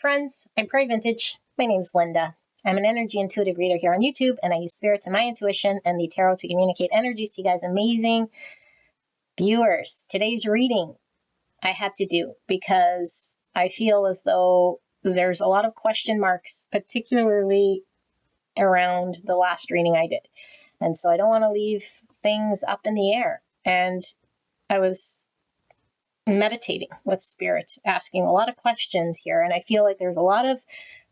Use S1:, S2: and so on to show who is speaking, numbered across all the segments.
S1: friends. I'm Prairie Vintage. My name's Linda. I'm an energy intuitive reader here on YouTube, and I use spirits and my intuition and the tarot to communicate energies to you guys amazing viewers. Today's reading I had to do because I feel as though there's a lot of question marks, particularly around the last reading I did. And so I don't want to leave things up in the air. And I was meditating with spirit, asking a lot of questions here. And I feel like there's a lot of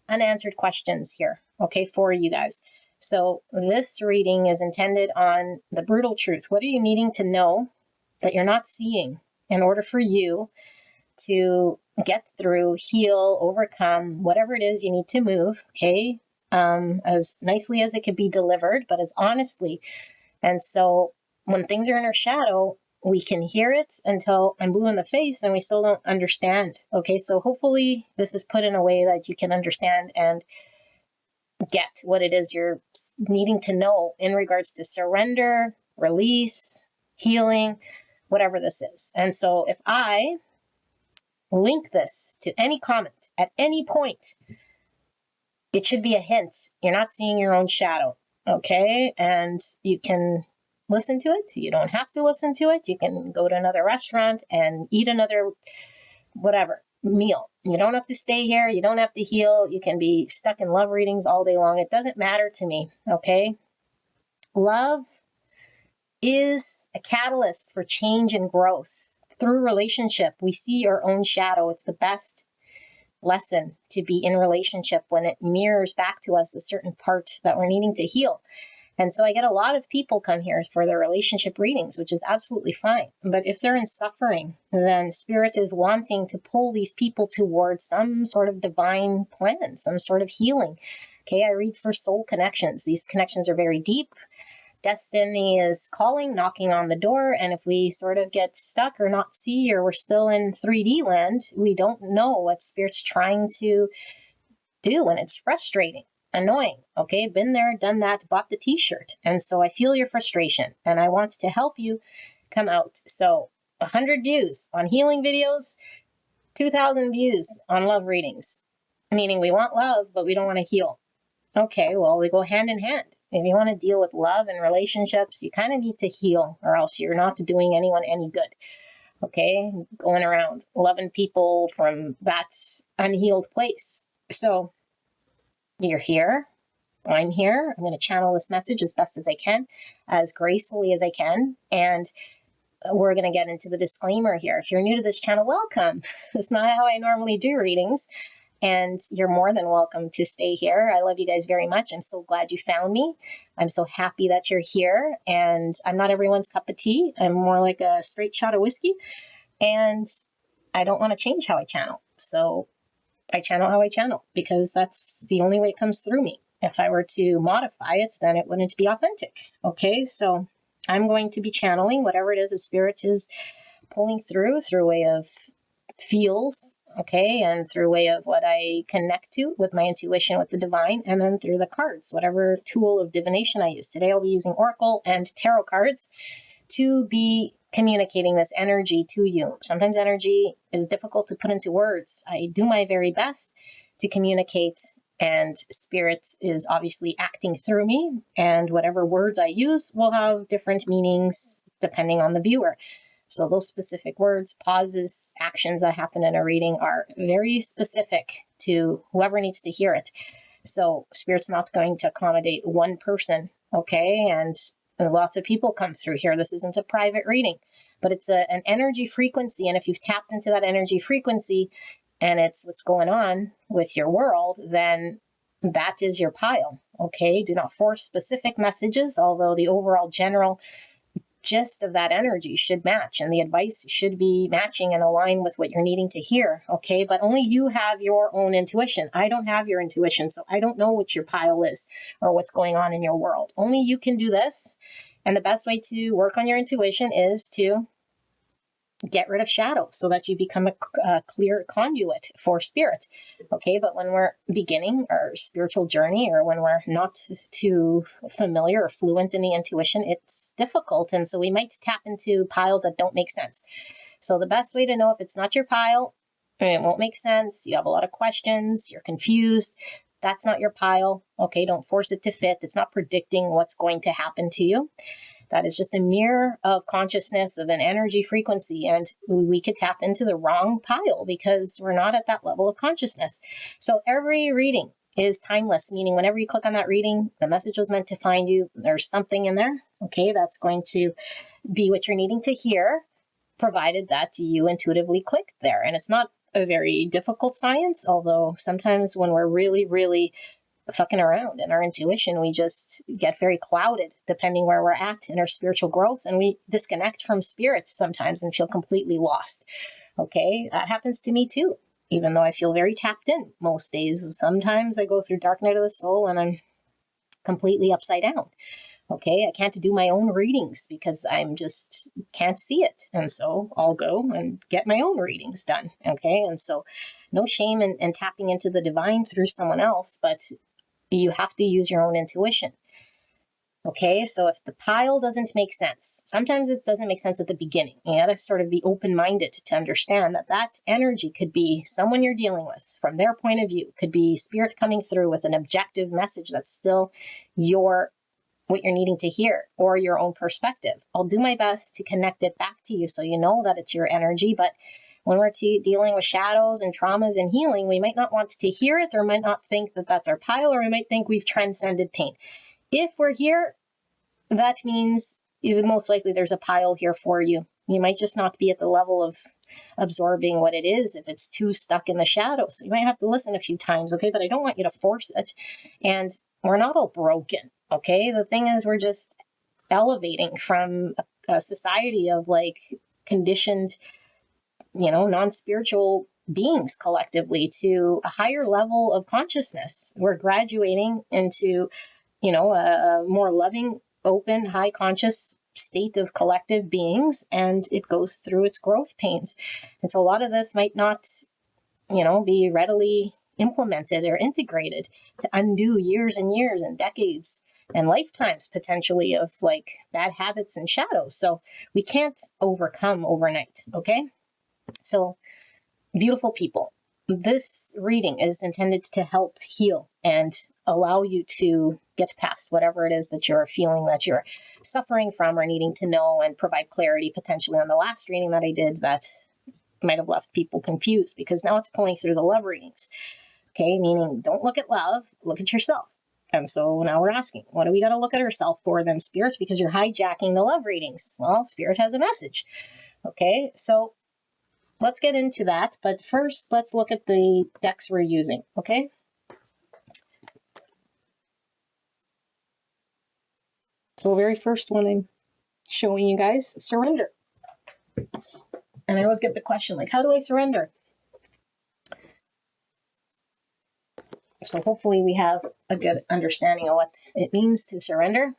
S1: unanswered questions here, okay, for you guys. So this reading is intended on the brutal truth. What are you needing to know that you're not seeing in order for you to get through, heal, overcome, whatever it is you need to move, okay, as nicely as it could be delivered, but as honestly. And so when things are in our shadow, we can hear it until I'm blue in the face and we still don't understand. Okay, so hopefully this is put in a way that you can understand and get what it is you're needing to know in regards to surrender, release, healing, whatever this is. And so if I link this to any comment at any point, it should be a hint. You're not seeing your own shadow, okay? And you can listen to it. You don't have to listen to it. You can go to another restaurant and eat another whatever meal. You don't have to stay here. You don't have to heal. You can be stuck in love readings all day long. It doesn't matter to me, okay? Love is a catalyst for change and growth. Through relationship, we see our own shadow. It's the best lesson to be in relationship when it mirrors back to us a certain part that we're needing to heal. And so I get a lot of people come here for their relationship readings, which is absolutely fine. But if they're in suffering, then Spirit is wanting to pull these people towards some sort of divine plan, some sort of healing. Okay, I read for soul connections. These connections are very deep. Destiny is calling, knocking on the door. And if we sort of get stuck or not see, or we're still in 3D land, we don't know what Spirit's trying to do. And it's frustrating. Annoying. Okay, been there, done that, bought the t-shirt. And so I feel your frustration and I want to help you come out. So 100 views on healing videos, 2,000 views on love readings, meaning we want love, but we don't want to heal. Okay, well, they go hand in hand. If you want to deal with love and relationships, you kind of need to heal or else you're not doing anyone any good. Okay, going around loving people from that unhealed place. So you're here. I'm here. I'm going to channel this message as best as I can, as gracefully as I can. And we're going to get into the disclaimer here. If you're new to this channel, welcome. That's not how I normally do readings. And you're more than welcome to stay here. I love you guys very much. I'm so glad you found me. I'm so happy that you're here. And I'm not everyone's cup of tea. I'm more like a straight shot of whiskey. And I don't want to change how I channel. So I channel how I channel because that's the only way it comes through me. If I were to modify it, then it wouldn't be authentic. Okay, so I'm going to be channeling whatever it is the Spirit is pulling through way of feels, okay, and through way of what I connect to with my intuition, with the divine, and then through the cards, whatever tool of divination I use. Today I'll be using Oracle and Tarot cards to be communicating this energy to you. Sometimes energy is difficult to put into words. I do my very best to communicate, and Spirit is obviously acting through me, and whatever words I use will have different meanings depending on the viewer. So those specific words, pauses, actions that happen in a reading are very specific to whoever needs to hear it. So Spirit's not going to accommodate one person, okay? And lots of people come through here. This isn't a private reading, but it's an energy frequency. And if you've tapped into that energy frequency and it's what's going on with your world, then that is your pile. Okay. Do not force specific messages, although the overall general gist of that energy should match and the advice should be matching and align with what you're needing to hear. Okay. But only you have your own intuition. I don't have your intuition. So I don't know what your pile is or what's going on in your world. Only you can do this. And the best way to work on your intuition is to get rid of shadow so that you become a clear conduit for Spirit. Okay, but when we're beginning our spiritual journey or when we're not too familiar or fluent in the intuition, it's difficult. And so we might tap into piles that don't make sense. So the best way to know if it's not your pile It won't make sense. You have a lot of questions. You're confused. That's not your pile. Okay, don't force it to fit. It's not predicting what's going to happen to you. That is just a mirror of consciousness, of an energy frequency. And we could tap into the wrong pile because we're not at that level of consciousness. So every reading is timeless, meaning whenever you click on that reading, the message was meant to find you. There's something in there, okay, that's going to be what you're needing to hear, provided that you intuitively clicked there. And it's not a very difficult science, although sometimes when we're really, really fucking around in our intuition, we just get very clouded depending where we're at in our spiritual growth, and we disconnect from spirit sometimes and feel completely lost. Okay, that happens to me too, even though I feel very tapped in most days. Sometimes I go through dark night of the soul and I'm completely upside down. Okay, I can't do my own readings because I'm just can't see it. And so I'll go and get my own readings done. Okay, and so no shame in tapping into the divine through someone else, but you have to use your own intuition. Okay, so if the pile doesn't make sense, sometimes it doesn't make sense at the beginning. You got to sort of be open-minded to understand that that energy could be someone you're dealing with from their point of view, could be spirit coming through with an objective message that's still what you're needing to hear, or your own perspective. I'll do my best to connect it back to you so you know that it's your energy. But when we're dealing with shadows and traumas and healing, we might not want to hear it, or might not think that that's our pile, or we might think we've transcended pain. If we're here, that means most likely there's a pile here for you. You might just not be at the level of absorbing what it is if it's too stuck in the shadows. So you might have to listen a few times, okay? But I don't want you to force it. And we're not all broken, okay? The thing is, we're just elevating from a society of like conditioned, non-spiritual beings collectively to a higher level of consciousness. We're graduating into, a more loving, open, high conscious state of collective beings, and it goes through its growth pains. And so a lot of this might not, be readily implemented or integrated to undo years and years and decades and lifetimes potentially of like bad habits and shadows. So we can't overcome overnight, okay? So beautiful people, this reading is intended to help heal and allow you to get past whatever it is that you're feeling that you're suffering from or needing to know, and provide clarity potentially on the last reading that I did that might have left people confused, because now it's pulling through the love readings. Okay, meaning don't look at love, look at yourself. And so now we're asking, what do we got to look at ourselves for then, Spirit? Because you're hijacking the love readings. Well, Spirit has a message. Okay, so let's get into that. But first, let's look at the decks we're using, okay? So the very first one I'm showing you guys, surrender. And I always get the question, like, how do I surrender? So hopefully we have a good understanding of what it means to surrender.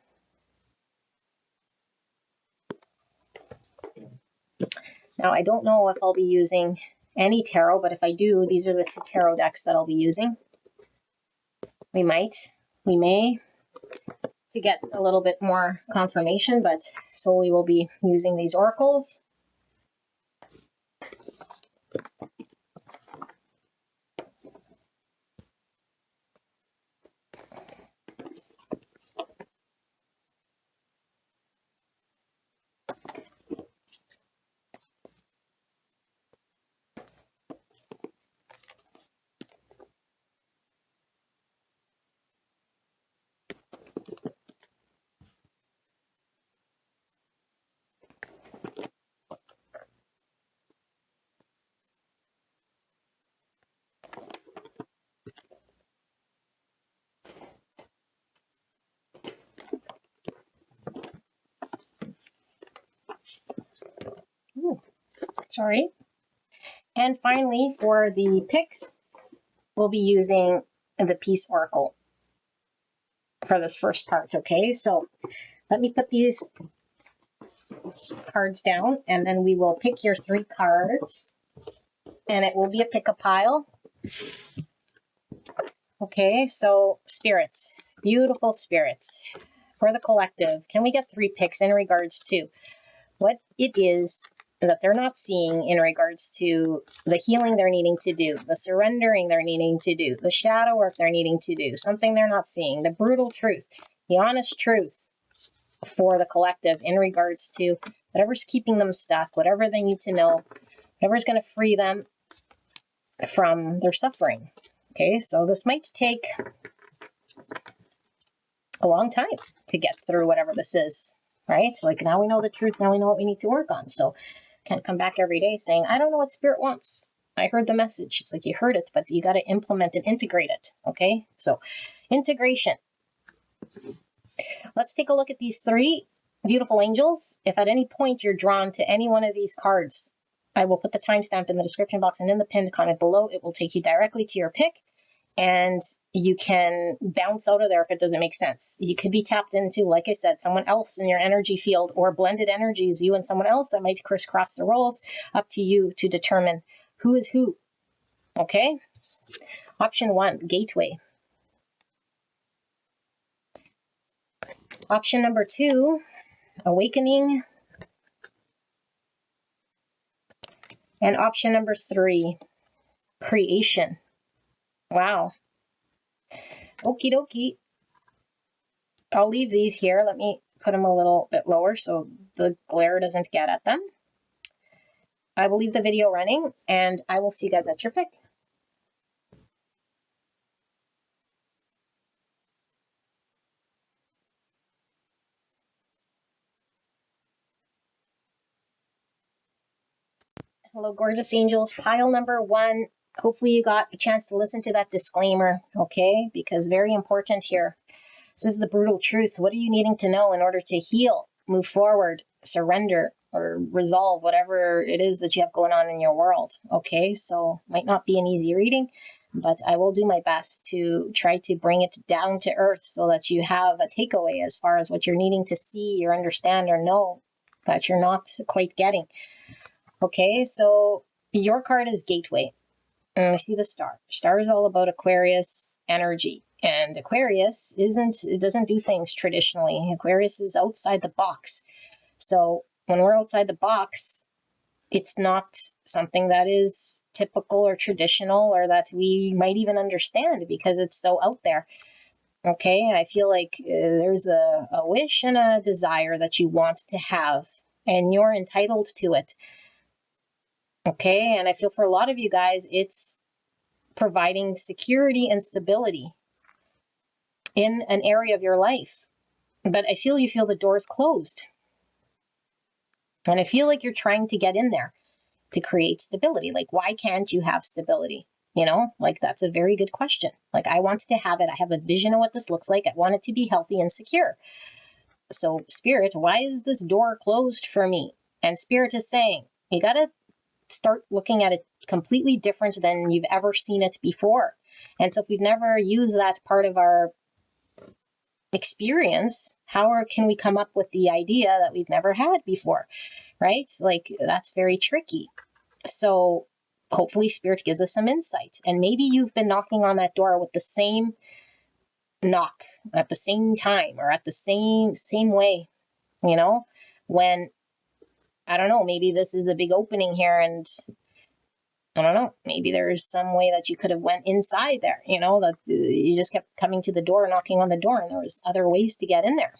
S1: Now, I don't know if I'll be using any tarot, but if I do, these are the two tarot decks that I'll be using. We may, to get a little bit more confirmation, but solely we'll be using these oracles. Ooh, sorry. And finally, for the picks, we'll be using the Peace Oracle for this first part, okay? So let me put these cards down, and then we will pick your 3 cards, and it will be a pick-a-pile. Okay, so spirits, beautiful spirits, for the collective, can we get 3 picks in regards to what it is that they're not seeing in regards to the healing they're needing to do, the surrendering they're needing to do, the shadow work they're needing to do, something they're not seeing, the brutal truth, the honest truth for the collective in regards to whatever's keeping them stuck, whatever they need to know, whatever's going to free them from their suffering. Okay, so this might take a long time to get through whatever this is, right? Like now we know the truth, now we know what we need to work on. So can't come back every day saying, I don't know what spirit wants. I heard the message. It's like you heard it, but you got to implement and integrate it. Okay, so integration. Let's take a look at these three beautiful angels. If at any point you're drawn to any one of these cards, I will put the timestamp in the description box and in the pinned comment below. It will take you directly to your pick, and you can bounce out of there if it doesn't make sense. You could be tapped into, like I said, someone else in your energy field, or blended energies, you and someone else that might crisscross the roles. Up to you to determine who is who. Okay? Option 1, gateway. Option number 2, awakening. And option number 3, creation. Wow. Okie dokie. I'll leave these here. Let me put them a little bit lower so the glare doesn't get at them. I will leave the video running, and I will see you guys at your pick. Hello, gorgeous angels. Pile number 1. Hopefully you got a chance to listen to that disclaimer, okay? Because very important here. This is the brutal truth. What are you needing to know in order to heal, move forward, surrender, or resolve whatever it is that you have going on in your world, okay? So might not be an easy reading, but I will do my best to try to bring it down to earth so that you have a takeaway as far as what you're needing to see or understand or know that you're not quite getting. Okay, so your card is gateway. And I see the star. Star is all about Aquarius energy. And Aquarius it doesn't do things traditionally. Aquarius is outside the box. So when we're outside the box, it's not something that is typical or traditional or that we might even understand because it's so out there. Okay, I feel like there's a wish and a desire that you want to have, and you're entitled to it. Okay, and I feel for a lot of you guys, it's providing security and stability in an area of your life. But I feel you feel the door's closed. And I feel like you're trying to get in there to create stability. Like, why can't you have stability? You know, like that's a very good question. Like, I wanted to have it. I have a vision of what this looks like. I want it to be healthy and secure. So, Spirit, why is this door closed for me? And Spirit is saying, you got to start looking at it completely different than you've ever seen it before. And so if we've never used that part of our experience, how can we come up with the idea that we've never had before, right? Like, that's very tricky. So hopefully Spirit gives us some insight. And maybe you've been knocking on that door with the same knock at the same time or at the same way, you know, when, I don't know, maybe this is a big opening here and I don't know, maybe there's some way that you could have went inside there, you know, that you just kept coming to the door, knocking on the door, and there was other ways to get in there.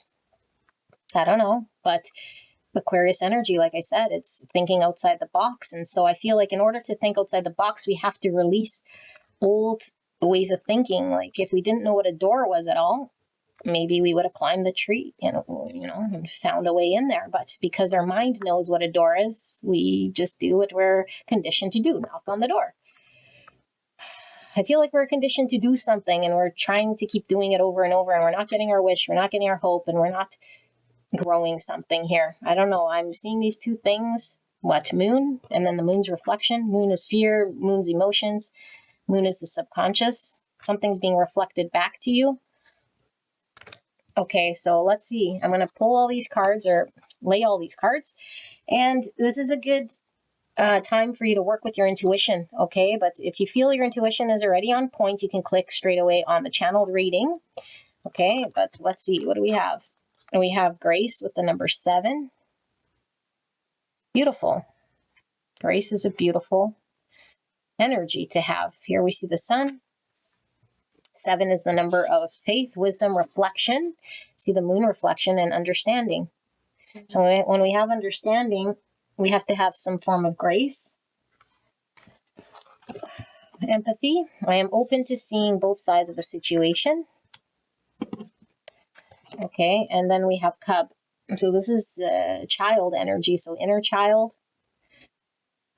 S1: I don't know, but Aquarius energy, like I said, it's thinking outside the box. And so I feel like in order to think outside the box, we have to release old ways of thinking. Like if we didn't know what a door was at all, maybe we would have climbed the tree, and found a way in there. But because our mind knows what a door is, we just do what we're conditioned to do, knock on the door. I feel like we're conditioned to do something and we're trying to keep doing it over and over, and we're not getting our wish, we're not getting our hope, and we're not growing something here. I don't know. I'm seeing these two things. What? Moon, and then the moon's reflection. Moon is fear, moon's emotions. Moon is the subconscious. Something's being reflected back to you. Okay, so let's see. I'm going to pull all these cards or lay all these cards. And this is a good time for you to work with your intuition, okay? But if you feel your intuition is already on point, you can click straight away on the channeled reading, okay? But let's see. What do we have? We have Grace with the number 7. Beautiful. Grace is a beautiful energy to have. Here we see the sun. 7 is the number of faith, wisdom, reflection. See the moon, reflection, and understanding. So when we have understanding, we have to have some form of grace. Empathy. I am open to seeing both sides of a situation. Okay, and then we have cub. So this is child energy, so inner child.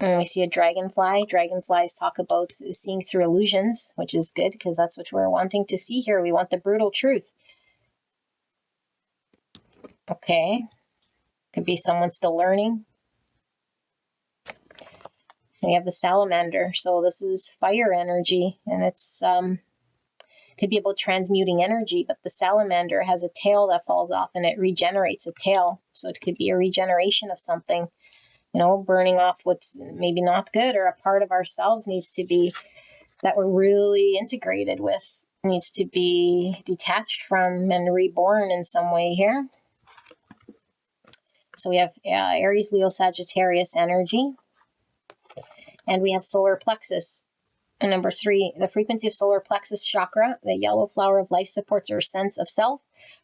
S1: And we see a dragonfly. Dragonflies talk about seeing through illusions, which is good because that's what we're wanting to see here. We want the brutal truth. Okay. Could be someone still learning. We have the salamander. So this is fire energy, and it's could be about transmuting energy, but the salamander has a tail that falls off and it regenerates a tail. So it could be a regeneration of something. Burning off what's maybe not good, or a part of ourselves needs to be, that we're really integrated with, needs to be detached from and reborn in some way here. So we have Aries, Leo, Sagittarius energy. And we have solar plexus. And number 3, the frequency of solar plexus chakra, the yellow flower of life, supports our sense of self,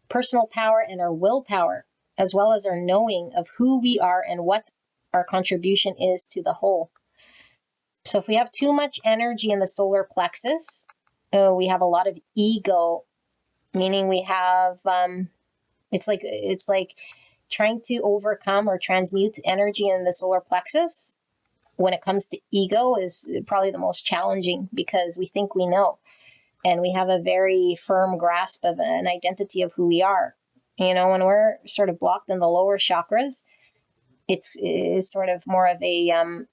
S1: personal power, and our willpower, as well as our knowing of who we are and what our contribution is to the whole. So if we have too much energy in the solar plexus, we have a lot of ego, meaning we have, it's like trying to overcome or transmute energy in the solar plexus when it comes to ego is probably the most challenging, because we think we know, and we have a very firm grasp of an identity of who we are. When we're sort of blocked in the lower chakras, it's sort of more of a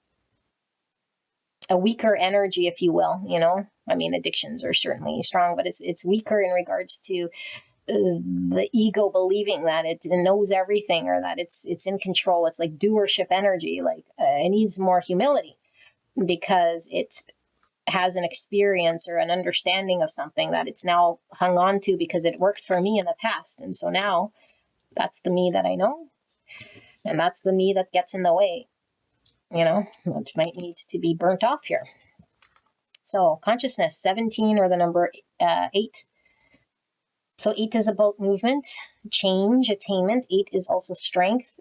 S1: weaker energy, if you will. Addictions are certainly strong, but it's weaker in regards to the ego believing that it knows everything, or that it's in control. It's like doership energy. It needs more humility because it has an experience or an understanding of something that it's now hung on to because it worked for me in the past. And so now that's the me that I know. And that's the me that gets in the way, which might need to be burnt off here. So consciousness, 17, or the number 8. So 8 is about movement, change, attainment. 8 is also strength,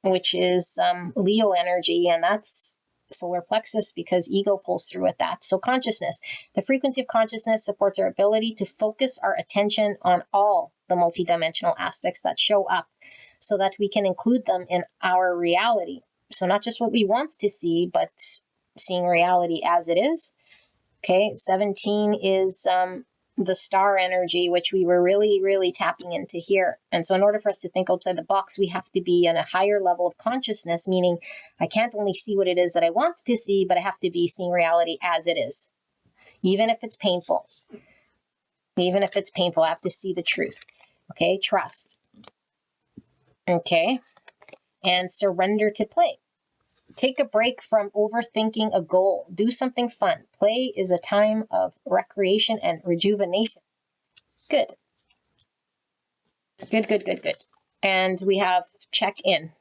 S1: which is Leo energy, and that's solar plexus because ego pulls through with that. So consciousness, the frequency of consciousness supports our ability to focus our attention on all the multidimensional aspects that show up, so that we can include them in our reality. So not just what we want to see, but seeing reality as it is. Okay, 17 is the star energy, which we were really, really tapping into here. And so in order for us to think outside the box, we have to be in a higher level of consciousness, meaning I can't only see what it is that I want to see, but I have to be seeing reality as it is. Even if it's painful. Even if it's painful, I have to see the truth. Okay, trust. Okay, and surrender to play. Take a break from overthinking a goal. Do something fun. Play is a time of recreation and rejuvenation. Good. Good. And we have check in.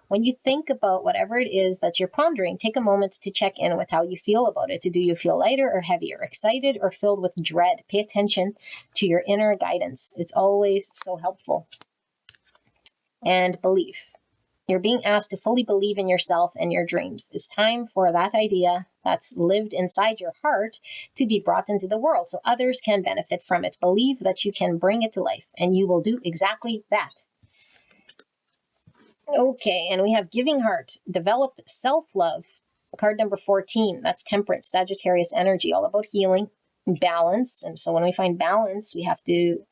S1: When you think about whatever it is that you're pondering, take a moment to check in with how you feel about it. Do you feel lighter or heavier, excited or filled with dread? Pay attention to your inner guidance. It's always so helpful. And belief. You're being asked to fully believe in yourself and your dreams. It's time for that idea that's lived inside your heart to be brought into the world so others can benefit from it. Believe that you can bring it to life, and you will do exactly that. Okay, and we have giving heart. Develop self-love. Card number 14, that's temperance, Sagittarius energy, all about healing, balance. And so when we find balance, we have to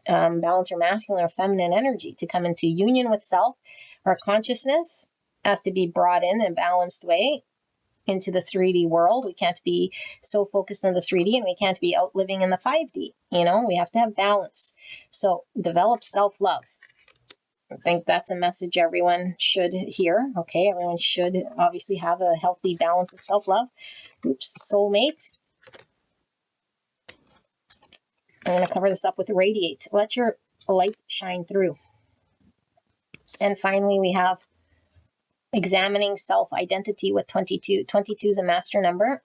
S1: balance our masculine or feminine energy to come into union with self. Our consciousness has to be brought in a balanced way into the 3D world. We can't be so focused on the 3D, and we can't be out living in the 5D. We have to have balance. So develop self-love. I think that's a message everyone should hear. Okay, everyone should obviously have a healthy balance of self-love. Soulmate. I'm going to cover this up with radiate. Let your light shine through. And finally, we have examining self-identity with 22. 22 is a master number.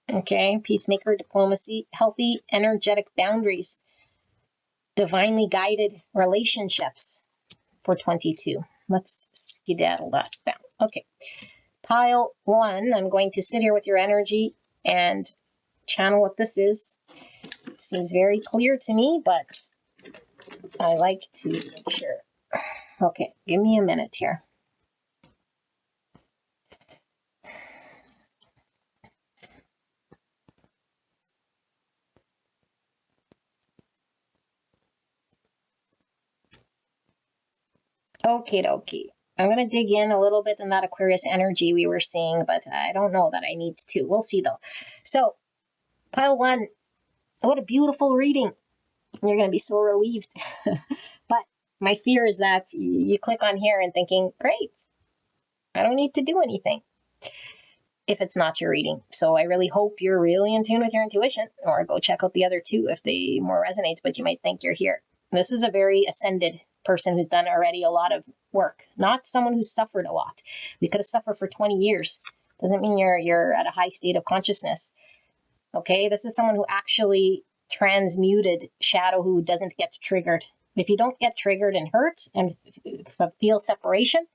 S1: Okay, peacemaker, diplomacy, healthy, energetic boundaries, divinely guided relationships for 22. Let's skedaddle that down. Okay, pile 1, I'm going to sit here with your energy and channel what this is. It seems very clear to me, but I like to make sure. Okay, give me a minute here. Okie dokie. I'm going to dig in a little bit in that Aquarius energy we were seeing, but I don't know that I need to. We'll see though. So, pile 1, what a beautiful reading. You're going to be so relieved. But my fear is that you click on here and thinking, great, I don't need to do anything if it's not your reading. So I really hope you're really in tune with your intuition, or go check out the other 2 if they more resonate, but you might think you're here. This is a very ascended person who's done already a lot of work, not someone who's suffered a lot. We could have suffered for 20 years. Doesn't mean you're at a high state of consciousness. Okay, this is someone who actually transmuted shadow, who doesn't get triggered. If you don't get triggered and hurt and feel separation,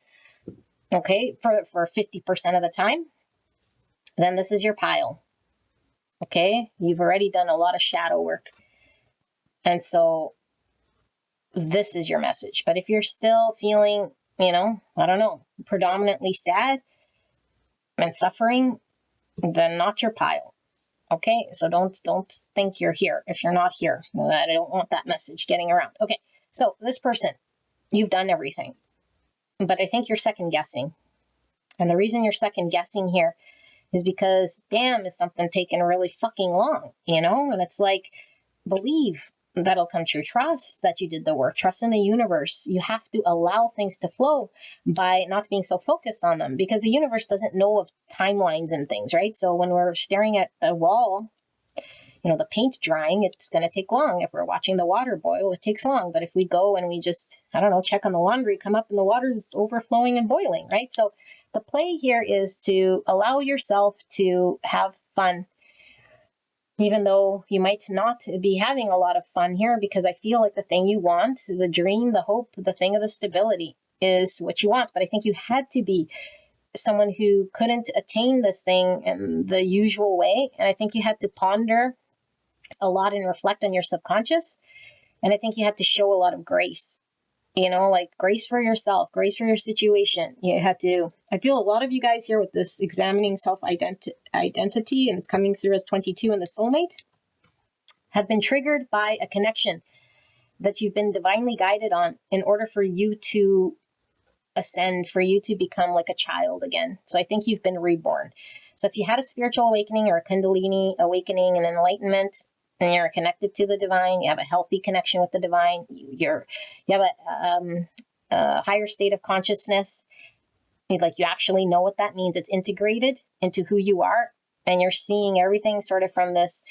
S1: okay, for 50% of the time, then this is your pile. Okay, you've already done a lot of shadow work. And so this is your message. But if you're still feeling, I don't know, predominantly sad and suffering, then not your pile. Okay, so don't think you're here if you're not here. I don't want that message getting around. Okay, so this person, you've done everything, but I think you're second guessing. And the reason you're second guessing here is because, damn, is something taking really fucking long, And it's like, believe that'll come true. Trust that you did the work. Trust in the universe. You have to allow things to flow by not being so focused on them, because the universe doesn't know of timelines and things, right? So when we're staring at the wall, the paint drying, it's going to take long. If we're watching the water boil, it takes long. But if we go and we just, check on the laundry, come up and the water's overflowing and boiling, right? So the play here is to allow yourself to have fun, even though you might not be having a lot of fun here, because I feel like the thing you want, the dream, the hope, the thing of the stability is what you want. But I think you had to be someone who couldn't attain this thing in the usual way. And I think you had to ponder a lot and reflect on your subconscious. And I think you had to show a lot of grace, like grace for yourself, grace for your situation. You had to, I feel a lot of you guys here with this examining self-identity, and it's coming through as 22 and the soulmate, have been triggered by a connection that you've been divinely guided on in order for you to ascend, for you to become like a child again. So I think you've been reborn. So if you had a spiritual awakening or a Kundalini awakening and enlightenment, and you're connected to the divine, you have a healthy connection with the divine, you have a higher state of consciousness, you actually know what that means. It's integrated into who you are, and you're seeing everything sort of from this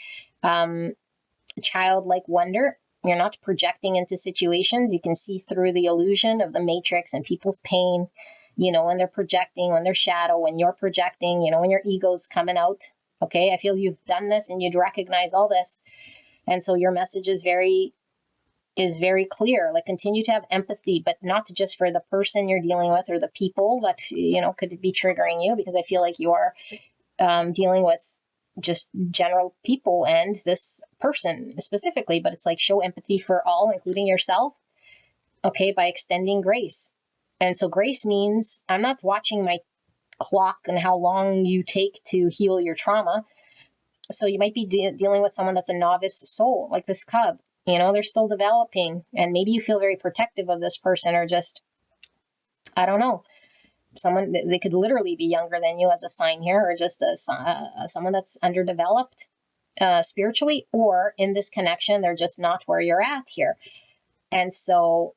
S1: childlike wonder. You're not projecting into situations. You can see through the illusion of the matrix and people's pain, when they're projecting, when they're shadow, when you're projecting, when your ego's coming out. Okay, I feel you've done this and you'd recognize all this. And so your message is very clear. Like, continue to have empathy, but not just for the person you're dealing with or the people that, could be triggering you, because I feel like you are dealing with just general people and this person specifically, but it's like, show empathy for all, including yourself. Okay, by extending grace. And so grace means I'm not watching my clock and how long you take to heal your trauma. So you might be dealing with someone that's a novice soul, like this cub. They're still developing, and maybe you feel very protective of this person, or just, I don't know, someone, they could literally be younger than you as a sign here, or just someone that's underdeveloped spiritually, or in this connection, they're just not where you're at here. And so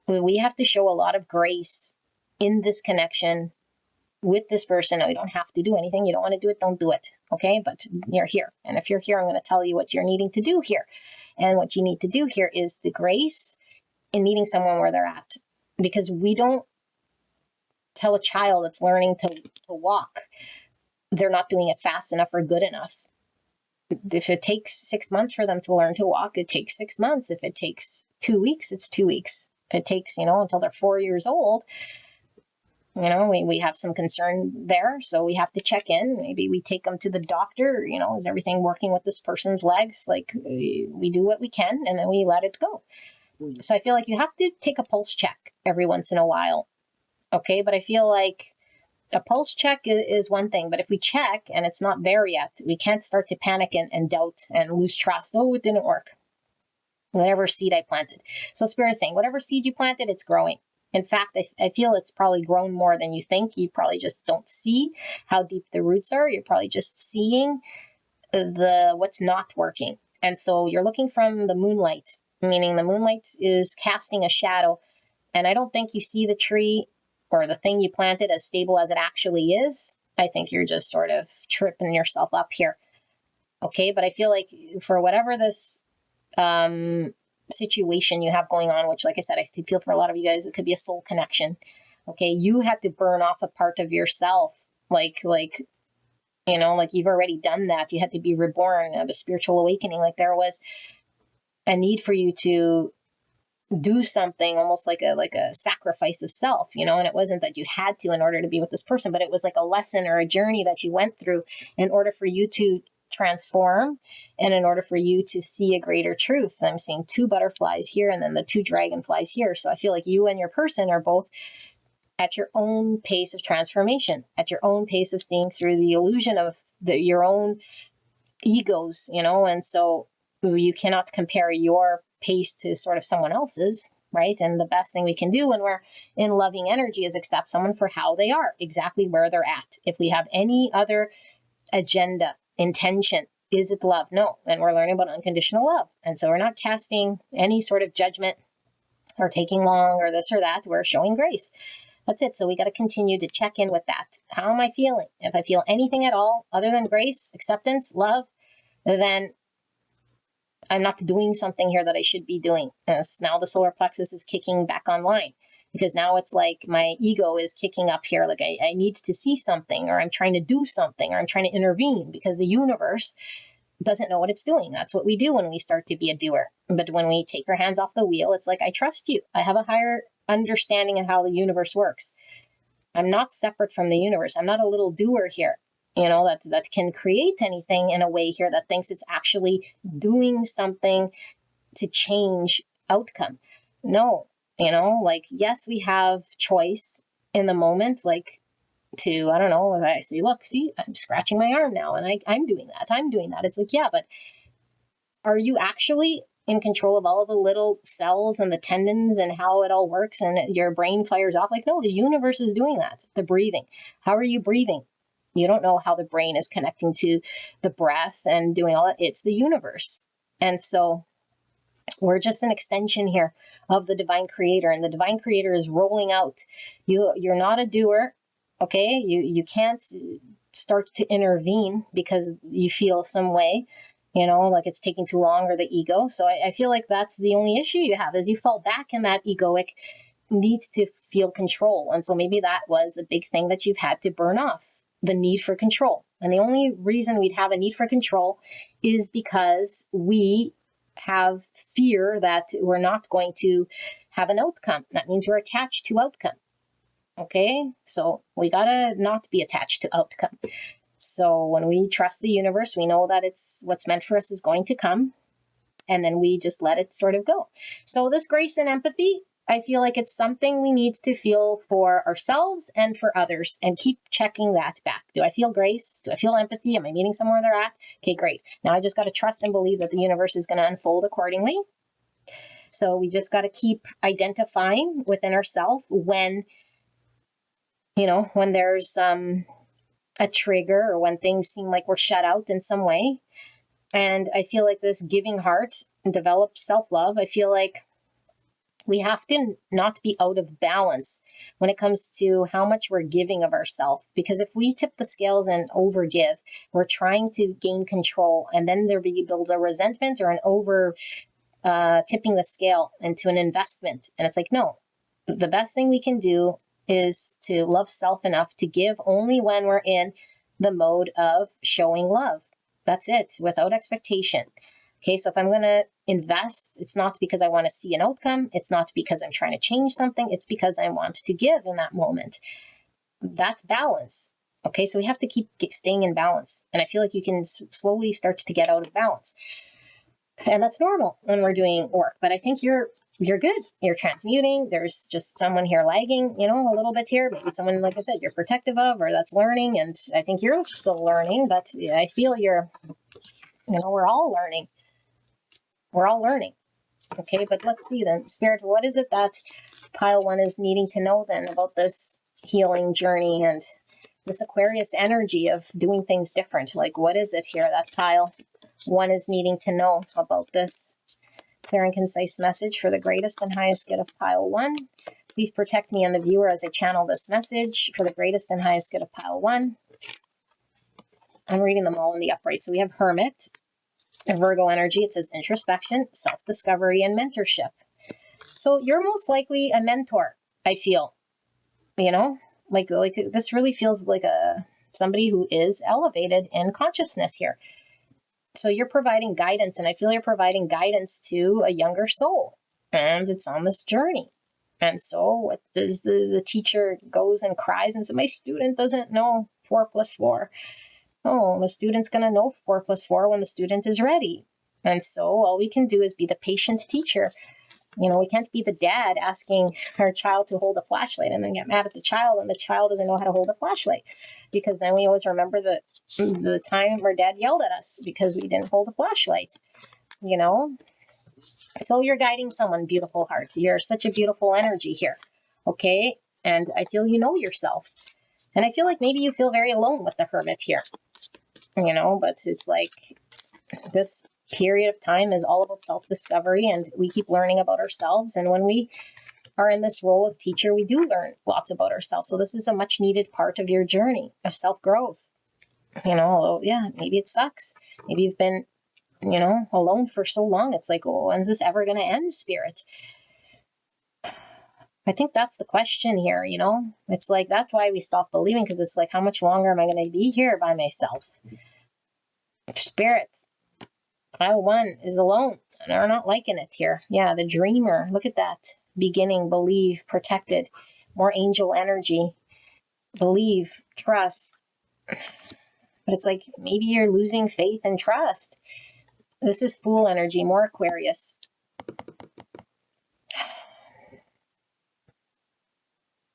S1: we have to show a lot of grace in this connection with this person. Now, you don't have to do anything. You don't want to do it, don't do it. Okay, but you're here. And if you're here, I'm going to tell you what you're needing to do here. And what you need to do here is the grace in meeting someone where they're at. Because we don't tell a child that's learning to walk, they're not doing it fast enough or good enough. If it takes 6 months for them to learn to walk, it takes 6 months. If it takes 2 weeks, it's 2 weeks. If it takes, until they're 4 years old, we have some concern there. So we have to check in. Maybe we take them to the doctor. Is everything working with this person's legs? Like, we do what we can and then we let it go. So I feel like you have to take a pulse check every once in a while. Okay. But I feel like a pulse check is one thing, but if we check and it's not there yet, we can't start to panic and doubt and lose trust. Oh, it didn't work. Whatever seed I planted. So Spirit is saying, whatever seed you planted, it's growing. In fact, I feel it's probably grown more than you think. You probably just don't see how deep the roots are. You're probably just seeing what's not working. And so you're looking from the moonlight, meaning the moonlight is casting a shadow. And I don't think you see the tree or the thing you planted as stable as it actually is. I think you're just sort of tripping yourself up here. Okay, but I feel like for whatever this situation you have going on, which, like I said, I feel for a lot of you guys, it could be a soul connection. Okay, you had to burn off a part of yourself, like you've already done that. You had to be reborn, of a spiritual awakening. Like there was a need for you to do something almost like a sacrifice of self, and it wasn't that you had to in order to be with this person, but it was like a lesson or a journey that you went through in order for you to transform and in order for you to see a greater truth. I'm seeing 2 butterflies here and then the 2 dragonflies here. So I feel like you and your person are both at your own pace of transformation, at your own pace of seeing through the illusion of your own egos, and so you cannot compare your pace to sort of someone else's, right? And the best thing we can do when we're in loving energy is accept someone for how they are, exactly where they're at. If we have any other agenda, intention, is it love? No. And we're learning about unconditional love. And so we're not casting any sort of judgment or taking long or this or that. We're showing grace. That's it. So we got to continue to check in with that. How am I feeling? If I feel anything at all other than grace, acceptance, love, then I'm not doing something here that I should be doing. Now the solar plexus is kicking back online because now it's like my ego is kicking up here. Like I need to see something, or I'm trying to do something, or I'm trying to intervene because the universe doesn't know what it's doing. That's what we do when we start to be a doer. But when we take our hands off the wheel, it's like, I trust you. I have a higher understanding of how the universe works. I'm not separate from the universe. I'm not a little doer here, that can create anything in a way here that thinks it's actually doing something to change outcome. No, yes, we have choice in the moment, like to, I don't know, if I say, look, see, I'm scratching my arm now and I'm doing that. It's like, yeah, but are you actually in control of all the little cells and the tendons and how it all works and your brain fires off? Like, no, the universe is doing that. The breathing. How are you breathing? You don't know how the brain is connecting to the breath and doing all that. It's the universe. And so we're just an extension here of the divine creator, and the divine creator is rolling out. You're not a doer. Okay. You can't start to intervene because you feel some way, like it's taking too long, or the ego. So I feel like that's the only issue you have, is you fall back in that egoic needs to feel control. And so maybe that was a big thing that you've had to burn off, the need for control. And the only reason we'd have a need for control is because we have fear that we're not going to have an outcome. That means we're attached to outcome. Okay, so we gotta not be attached to outcome. So when we trust the universe, we know that it's what's meant for us is going to come, and then we just let it sort of go. So this grace and empathy, I feel like it's something we need to feel for ourselves and for others, and keep checking that back. Do I feel grace? Do I feel empathy? Am I meeting somewhere they're at? Okay, great. Now I just got to trust and believe that the universe is going to unfold accordingly. So we just got to keep identifying within ourselves when there's a trigger, or when things seem like we're shut out in some way. And I feel like this giving heart and develop self-love, I feel like we have to not be out of balance when it comes to how much we're giving of ourselves. Because if we tip the scales and overgive, we're trying to gain control, and then there builds a resentment or an over tipping the scale into an investment. And it's like, no, the best thing we can do is to love self enough to give only when we're in the mode of showing love. That's it, without expectation. Okay, so if I'm going to invest, it's not because I want to see an outcome. It's not because I'm trying to change something. It's because I want to give in that moment. That's balance. Okay, so we have to keep staying in balance. And I feel like you can slowly start to get out of balance. And that's normal when we're doing work. But I think you're good. You're transmuting. There's just someone here lagging, a little bit here. Maybe someone, like I said, you're protective of, or that's learning. And I think you're still learning, but I feel we're all learning. We're all learning. Okay, but let's see then. Spirit, what is it that pile 1 is needing to know then about this healing journey and this Aquarius energy of doing things different? Like, what is it here that pile 1 is needing to know about this? Clear and concise message for the greatest and highest good of pile 1. Please protect me and the viewer as I channel this message for the greatest and highest good of pile 1. I'm reading them all in the upright. So we have Hermit, Virgo energy. It says introspection, self-discovery, and mentorship. So you're most likely a mentor, I feel. Like this really feels like somebody who is elevated in consciousness here. So you're providing guidance, and I feel you're providing guidance to a younger soul, and it's on this journey. And so what does the teacher goes and cries and says, my student doesn't know 4 + 4. Oh, the student's going to know 4 + 4 when the student is ready. And so all we can do is be the patient teacher. We can't be the dad asking our child to hold a flashlight and then get mad at the child and the child doesn't know how to hold a flashlight, because then we always remember the time our dad yelled at us because we didn't hold a flashlight, So you're guiding someone, beautiful heart. You're such a beautiful energy here. Okay. And I feel yourself. And I feel like maybe you feel very alone with the Hermit here, but it's like this period of time is all about self-discovery, and we keep learning about ourselves. And when we are in this role of teacher, we do learn lots about ourselves. So this is a much needed part of your journey of self-growth. Although, yeah, maybe it sucks. Maybe you've been, alone for so long. It's like, oh, when's this ever going to end, Spirit? I think that's the question here, It's like, that's why we stop believing, because it's like, how much longer am I going to be here by myself? Spirit, pile 1 is alone, and they're not liking it here. Yeah, the dreamer, look at that. Beginning, believe, protected, more angel energy, believe, trust. But it's like, maybe you're losing faith and trust. This is Fool energy, more Aquarius.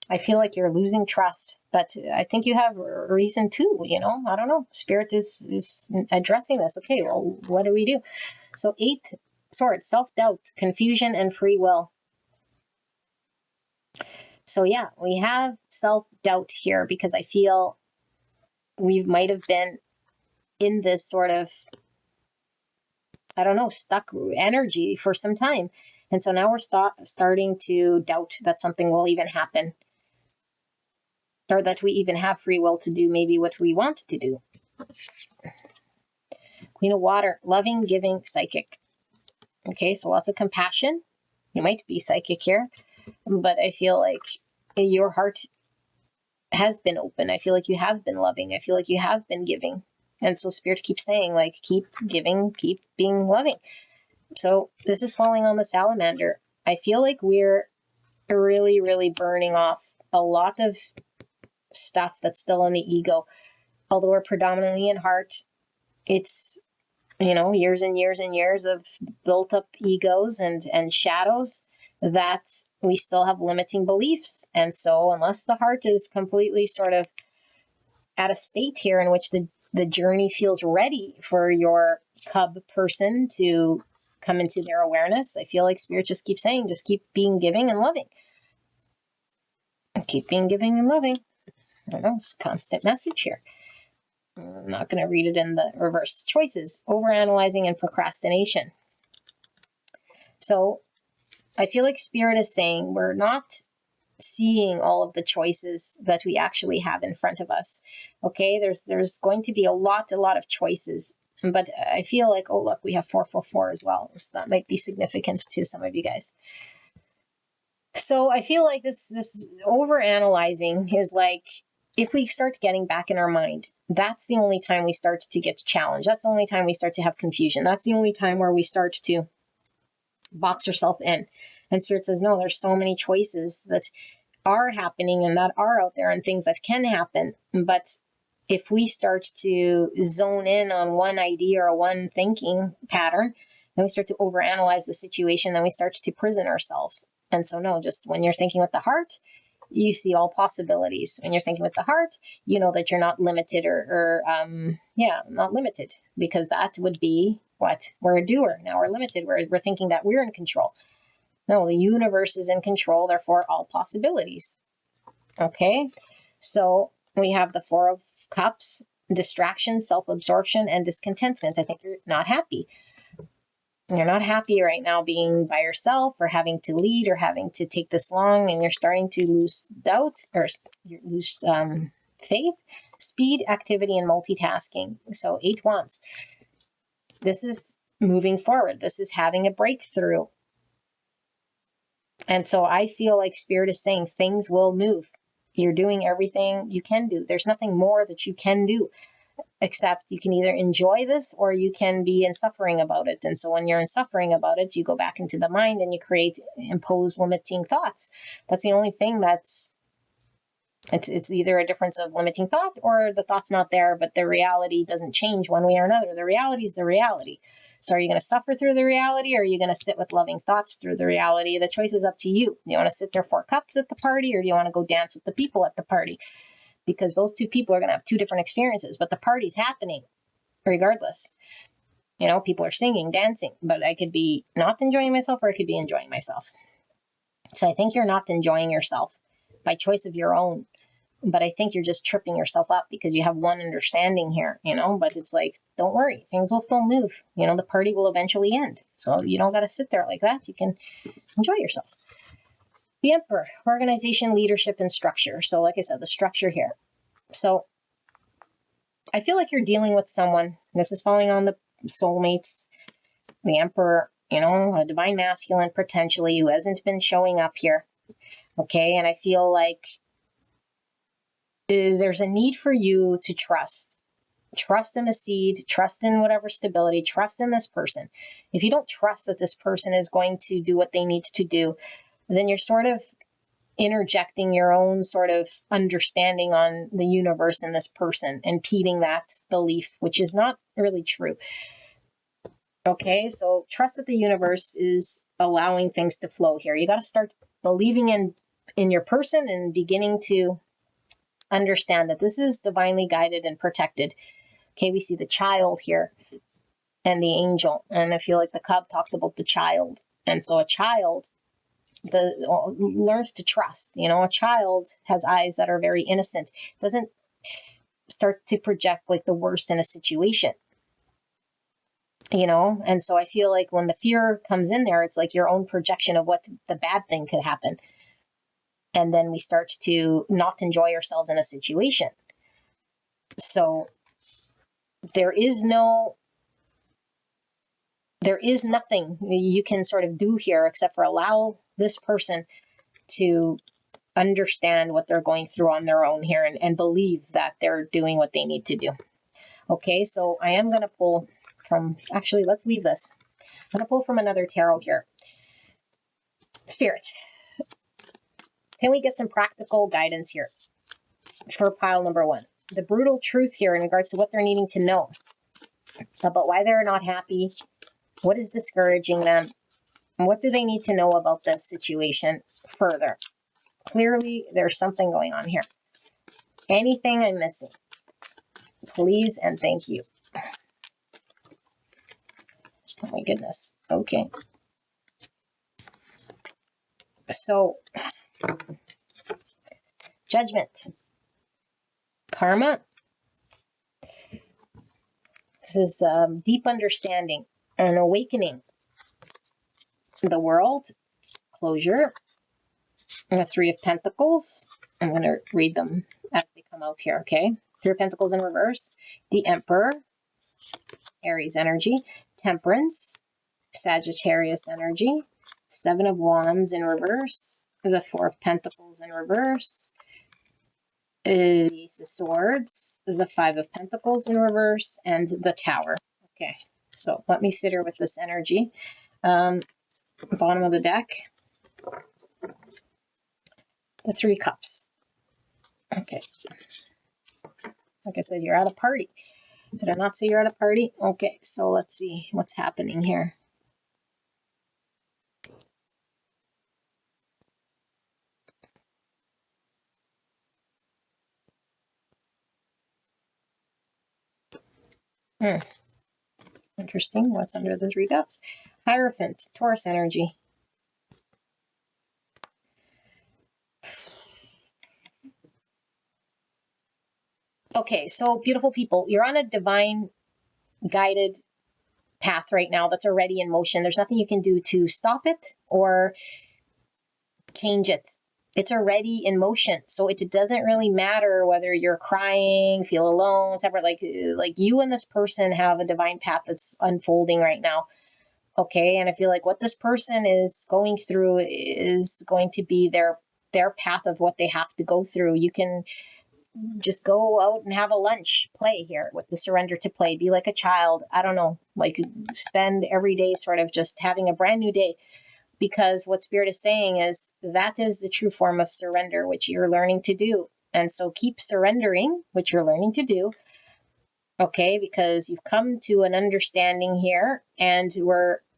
S1: I feel like you're losing trust, but I think you have a reason too, I don't know. Spirit is addressing this. Okay, well, what do we do? So 8 swords, self-doubt, confusion, and free will. So yeah, we have self-doubt here because I feel we might have been in this sort of, stuck energy for some time. And so now we're starting to doubt that something will even happen, or that we even have free will to do maybe what we want to do. Queen of Water, loving, giving, psychic. Okay, so lots of compassion. You might be psychic here, but I feel like your heart has been open. I feel like you have been loving. I feel like you have been giving. And so Spirit keeps saying, like, keep giving, keep being loving. So this is falling on the salamander. I feel like we're really, really burning off a lot of stuff that's still in the ego. Although we're predominantly in heart, it's, years and years and years of built up egos and shadows that we still have limiting beliefs. And so unless the heart is completely sort of at a state here in which the journey feels ready for your cub person to come into their awareness, I feel like Spirit just keeps saying, just keep being giving and loving. Keep being giving and loving. I don't know, it's a constant message here. I'm not going to read it in the reverse. Choices, overanalyzing, and procrastination. So I feel like Spirit is saying we're not seeing all of the choices that we actually have in front of us. Okay, there's going to be a lot of choices. But I feel like, oh, look, we have 444 as well. So that might be significant to some of you guys. So I feel like this over analyzing is like, if we start getting back in our mind, that's the only time we start to get challenged. That's the only time we start to have confusion. That's the only time where we start to box ourselves in. And Spirit says, no, there's so many choices that are happening and that are out there and things that can happen. But if we start to zone in on one idea or one thinking pattern, then we start to overanalyze the situation, then we start to prison ourselves. And so, no, just when you're thinking with the heart, you see all possibilities. When you're thinking with the heart, you know that you're not limited not limited, because that would be what? We're a doer. Now we're limited. We're thinking that we're in control. No, the universe is in control, therefore all possibilities. Okay, so we have the Four of Cups, distraction, self-absorption, and discontentment. I think you're not happy. You're not happy right now being by yourself or having to lead or having to take this long, and you're starting to lose doubt or you lose faith, speed, activity, and multitasking. So 8 Wands. This is moving forward. This is having a breakthrough. And so I feel like Spirit is saying things will move. You're doing everything you can do. There's nothing more that you can do, except you can either enjoy this or you can be in suffering about it. And so when you're in suffering about it, you go back into the mind and you impose limiting thoughts. That's the only thing it's either a difference of limiting thought or the thought's not there, but the reality doesn't change one way or another. The reality is the reality. So are you going to suffer through the reality, or are you going to sit with loving thoughts through the reality? The choice is up to you. Do you want to sit there 4 cups at the party, or do you want to go dance with the people at the party? Because those 2 people are going to have 2 different experiences, but the party's happening regardless. You know, people are singing, dancing, but I could be not enjoying myself or I could be enjoying myself. So I think you're not enjoying yourself by choice of your own. But I think you're just tripping yourself up because you have one understanding here, but it's like, don't worry, things will still move. The party will eventually end. So you don't got to sit there like that. You can enjoy yourself. The Emperor, organization, leadership, and structure. So like I said, the structure here. So I feel like you're dealing with someone. This is falling on the soulmates. The Emperor, a divine masculine potentially who hasn't been showing up here. Okay. And I feel like there's a need for you to trust in the seed, trust in whatever stability, trust in this person. If you don't trust that this person is going to do what they need to do, then you're sort of interjecting your own sort of understanding on the universe and this person, impeding that belief, which is not really true. Okay, so trust that the universe is allowing things to flow here. You got to start believing in your person and beginning to understand that this is divinely guided and protected. Okay, we see the child here and the angel. And I feel like the cup talks about the child. And so a child learns to trust. A child has eyes that are very innocent. Doesn't start to project like the worst in a situation. And so I feel like when the fear comes in there, it's like your own projection of what the bad thing could happen. And then we start to not enjoy ourselves in a situation. So there is nothing you can sort of do here except for allow this person to understand what they're going through on their own here and believe that they're doing what they need to do. Okay, so I am going to pull actually, let's leave this. I'm going to pull from another tarot here. Spirit, can we get some practical guidance here for pile number 1? The brutal truth here in regards to what they're needing to know about why they're not happy, what is discouraging them, and what do they need to know about this situation further. Clearly, there's something going on here. Anything I'm missing, please and thank you. Oh my goodness. Okay. So, judgment, karma. This is deep understanding, an awakening. The world, closure, and the 3 of Pentacles. I'm going to read them as they come out here, okay? 3 of Pentacles in reverse. The Emperor, Aries energy. Temperance, Sagittarius energy. 7 of Wands in reverse. the Four of Pentacles in reverse, the Ace of Swords, the Five of Pentacles in reverse, and the Tower. Okay, so let me sit here with this energy. Bottom of the deck, the Three Cups. Okay. Like I said, you're at a party. Did I not say you're at a party? Okay, so let's see what's happening here. Interesting. What's under the Three Cups? Hierophant, Taurus energy. Okay, so beautiful people, you're on a divine guided path right now that's already in motion. There's nothing you can do to stop it or change it. It's already in motion. So it doesn't really matter whether you're crying, feel alone, separate. Like you and this person have a divine path that's unfolding right now. Okay. And I feel like what this person is going through is going to be their path of what they have to go through. You can just go out and have a lunch, play here with the surrender to play, be like a child. I don't know, like spend every day sort of just having a brand new day, because what Spirit is saying is that is the true form of surrender, which you're learning to do. And so keep surrendering, which you're learning to do. Okay, because you've come to an understanding here, and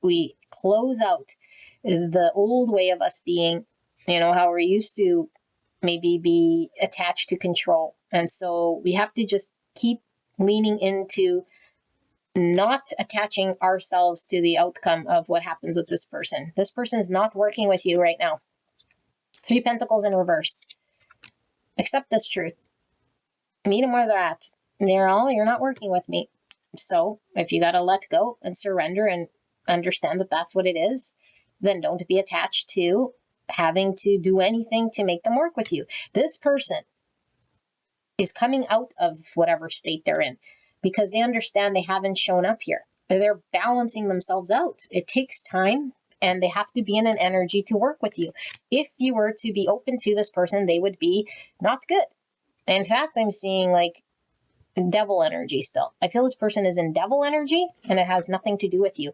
S1: we close out the old way of us being, how we're used to maybe be attached to control. And so we have to just keep leaning into not attaching ourselves to the outcome of what happens with this person. This person is not working with you right now. Three Pentacles in reverse. Accept this truth. Meet them where they're at. You're not working with me. So if you got to let go and surrender and understand that that's what it is, then don't be attached to having to do anything to make them work with you. This person is coming out of whatever state they're in because they understand they haven't shown up here. They're balancing themselves out. It takes time, and they have to be in an energy to work with you. If you were to be open to this person, they would be not good. In fact, I'm seeing like devil energy still. I feel this person is in devil energy, and it has nothing to do with you.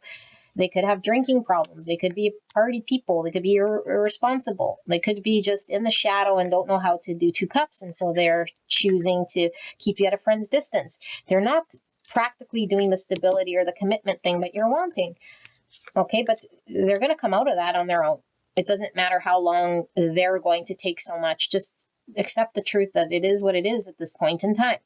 S1: They could have drinking problems. They could be party people. They could be irresponsible. They could be just in the shadow and don't know how to do two cups. And so they're choosing to keep you at a friend's distance. They're not practically doing the stability or the commitment thing that you're wanting. Okay, but they're going to come out of that on their own. It doesn't matter how long they're going to take so much. Just accept the truth that it is what it is at this point in time.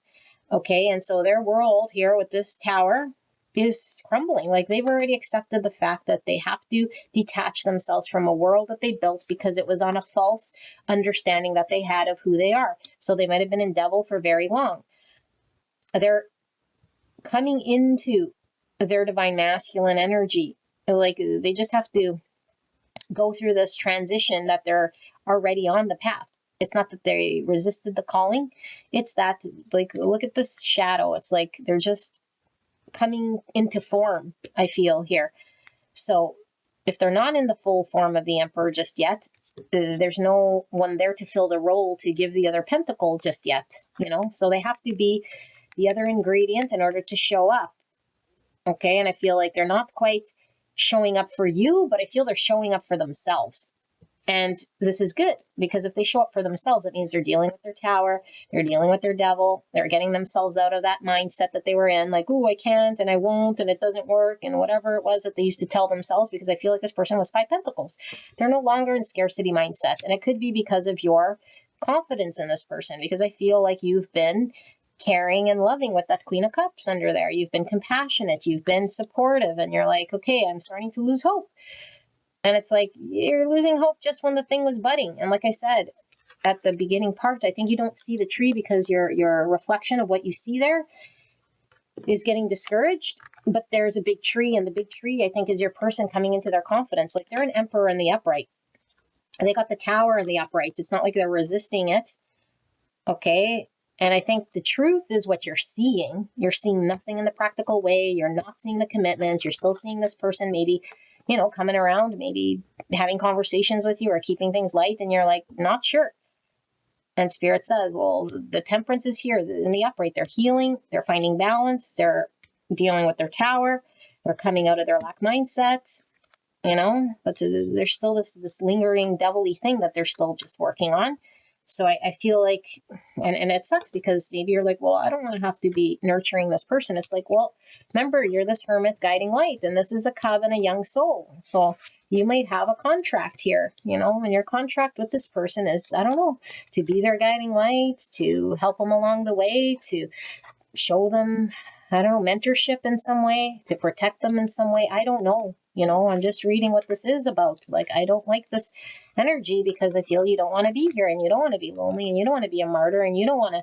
S1: Okay, and so their world here with this Tower is crumbling. Like they've already accepted the fact that they have to detach themselves from a world that they built because it was on a false understanding that they had of who they are. So they might have been in devil for very long. They're coming into their divine masculine energy. Like they just have to go through this transition that they're already on the path. It's not that they resisted the calling. It's that, like, look at this shadow. It's like they're just coming into form, I feel here. So if they're not in the full form of the Emperor just yet, there's no one there to fill the role to give the other pentacle just yet, so they have to be the other ingredient in order to show up. Okay, and I feel like they're not quite showing up for you, but I feel they're showing up for themselves. And this is good, because if they show up for themselves, it means they're dealing with their Tower, they're dealing with their devil, they're getting themselves out of that mindset that they were in, like, oh, I can't and I won't and it doesn't work and whatever it was that they used to tell themselves, because I feel like this person was Five Pentacles. They're no longer in scarcity mindset, and it could be because of your confidence in this person, because I feel like you've been caring and loving with that Queen of Cups under there. You've been compassionate, you've been supportive, and you're like, okay, I'm starting to lose hope. And it's like, you're losing hope just when the thing was budding. And like I said, at the beginning part, I think you don't see the tree because your reflection of what you see there is getting discouraged. But there's a big tree, and the big tree, I think, is your person coming into their confidence. Like they're an Emperor in the upright. And they got the Tower in the upright. It's not like they're resisting it. Okay. And I think the truth is what you're seeing. You're seeing nothing in the practical way. You're not seeing the commitment. You're still seeing this person maybe coming around, maybe having conversations with you or keeping things light, and you're like, not sure. And Spirit says, well, the temperance is here in the upright. They're healing, they're finding balance, they're dealing with their tower, they're coming out of their lack mindset, but there's still this lingering devilly thing that they're still just working on. So I feel like, and it sucks because maybe you're like, well, I don't want to have to be nurturing this person. It's like, well, remember, you're this hermit guiding light, and this is a cub and a young soul. So you might have a contract here, and your contract with this person is, I don't know, to be their guiding light, to help them along the way, to show them, I don't know, mentorship in some way, to protect them in some way. I don't know. I'm just reading what this is about. Like, I don't like this energy because I feel you don't want to be here, and you don't want to be lonely, and you don't want to be a martyr, and you don't want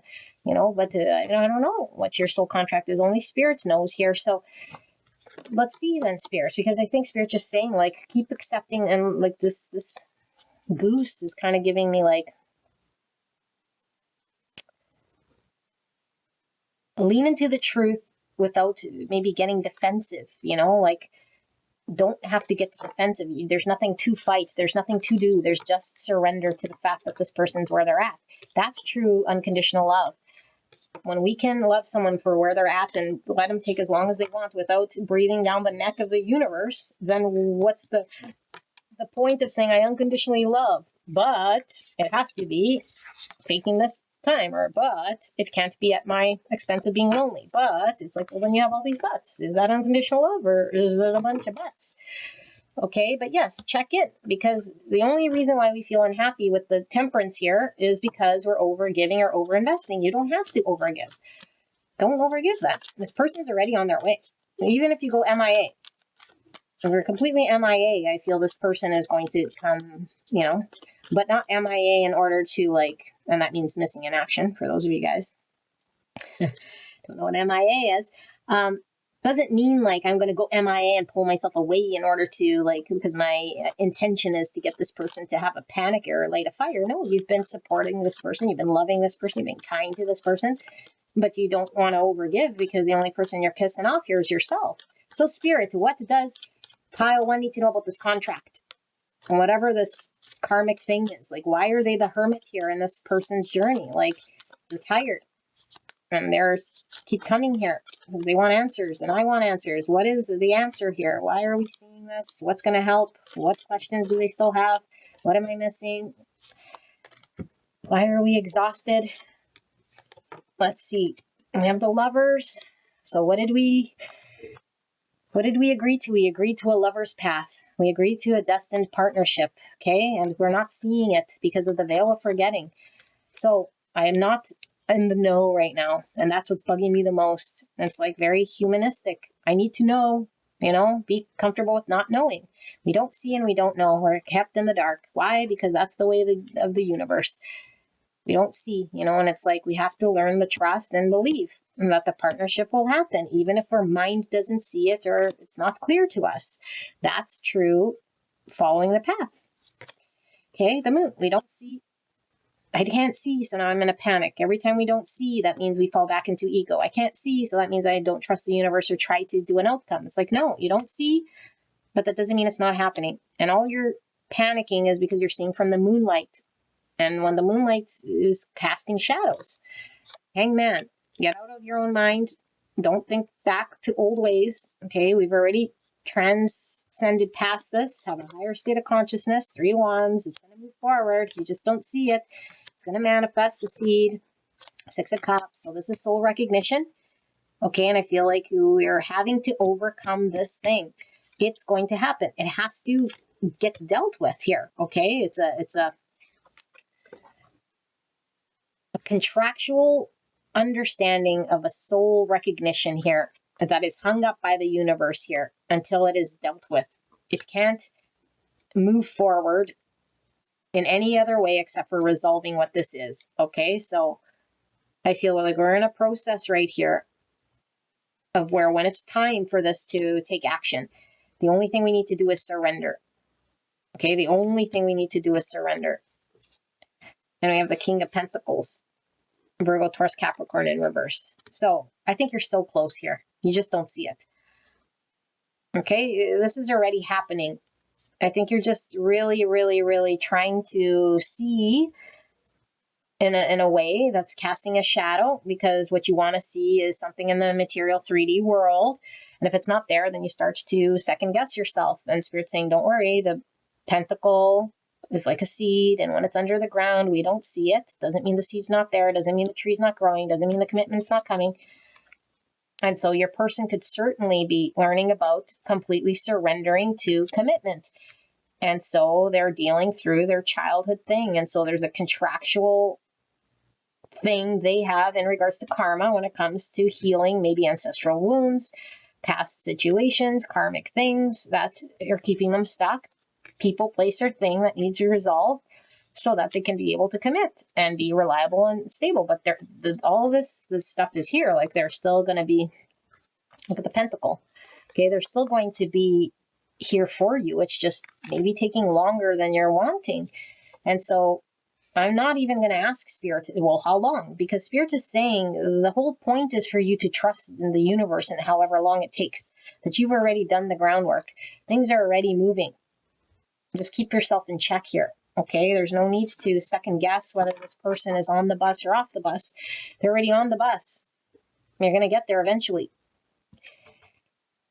S1: to, I don't know what your soul contract is. Only Spirits knows here. So let's see then, Spirits, because I think Spirit just saying, like, keep accepting, and like this goose is kind of giving me like, lean into the truth without maybe getting defensive, like, don't have to get defensive. There's nothing to fight. There's nothing to do. There's just surrender to the fact that this person's where they're at. That's true unconditional love. When we can love someone for where they're at and let them take as long as they want without breathing down the neck of the universe, then what's the point of saying I unconditionally love? But it has to be taking this time, but it can't be at my expense of being lonely. But it's like, well, then you have all these buts. Is that unconditional love, or is it a bunch of buts? Okay, but yes, check in, because the only reason why we feel unhappy with the temperance here is because we're overgiving or overinvesting. You don't have to overgive. Don't overgive that. This person's already on their way. Even if you go MIA, if you're completely MIA, I feel this person is going to come, but not MIA in order to like, and that means missing in action for those of you guys. Don't know what MIA is. Doesn't mean like I'm going to go MIA and pull myself away in order to like, because my intention is to get this person to have a panic or light a fire. No, you've been supporting this person. You've been loving this person. You've been kind to this person, but you don't want to overgive because the only person you're pissing off here is yourself. So Spirit, what does Pile 1 need to know about this contract? And whatever this karmic thing is, like, why are they the hermit here in this person's journey? Like, they're tired. And they're keep coming here because they want answers, and I want answers. What is the answer here? Why are we seeing this? What's going to help? What questions do they still have? What am I missing? Why are we exhausted? Let's see. We have the Lovers. So what did we agree to? We agreed to a lover's path. We agreed to a destined partnership. Okay. And we're not seeing it because of the veil of forgetting. So I am not in the know right now. And that's what's bugging me the most. It's like very humanistic. I need to know, be comfortable with not knowing. We don't see and we don't know. We're kept in the dark. Why? Because that's the way of the universe. We don't see, and it's like we have to learn the trust and believe that the partnership will happen, even if our mind doesn't see it or it's not clear to us. That's true following the path. Okay, the moon. We don't see. I can't see, so now I'm in a panic. Every time we don't see, that means we fall back into ego. I can't see, so that means I don't trust the universe or try to do an outcome. It's like, no, you don't see, but that doesn't mean it's not happening. And all you're panicking is because you're seeing from the moonlight. And when the moonlight is casting shadows, Hangman, get out of your own mind. Don't think back to old ways. Okay, we've already transcended past this, have a higher state of consciousness. 3 wands, it's going to move forward. You just don't see it. It's going to manifest the seed. 6 of Cups. So this is soul recognition. Okay, and I feel like we're having to overcome this thing. It's going to happen. It has to get dealt with here. Okay, it's a contractual understanding of a soul recognition here that is hung up by the universe here until it is dealt with. It can't move forward in any other way except for resolving what this is. Okay, so I feel like we're in a process right here of where when it's time for this to take action, the only thing we need to do is surrender. Okay, the only thing we need to do is surrender. And we have the King of Pentacles, Virgo, Taurus, Capricorn in reverse. So I think you're so close here. You just don't see it. Okay, this is already happening. I think you're just really, really, really trying to see in a way that's casting a shadow, because what you want to see is something in the material 3D world. And if it's not there, then you start to second guess yourself. And Spirit's saying, don't worry, the pentacle is like a seed. And when it's under the ground, we don't see it. Doesn't mean the seed's not there. Doesn't mean the tree's not growing. Doesn't mean the commitment's not coming. And so your person could certainly be learning about completely surrendering to commitment. And so they're dealing through their childhood thing. And so there's a contractual thing they have in regards to karma when it comes to healing, maybe ancestral wounds, past situations, karmic things that are keeping them stuck. People, place, or thing that needs to resolve so that they can be able to commit and be reliable and stable. But all this stuff is here. Like they're still going to be, look at the pentacle. Okay, they're still going to be here for you. It's just maybe taking longer than you're wanting. And so I'm not even going to ask Spirit, well, how long? Because Spirit is saying the whole point is for you to trust in the universe and however long it takes, that you've already done the groundwork. Things are already moving. Just keep yourself in check here. Okay, there's no need to second guess whether this person is on the bus or off the bus. They're already on the bus. You're going to get there eventually.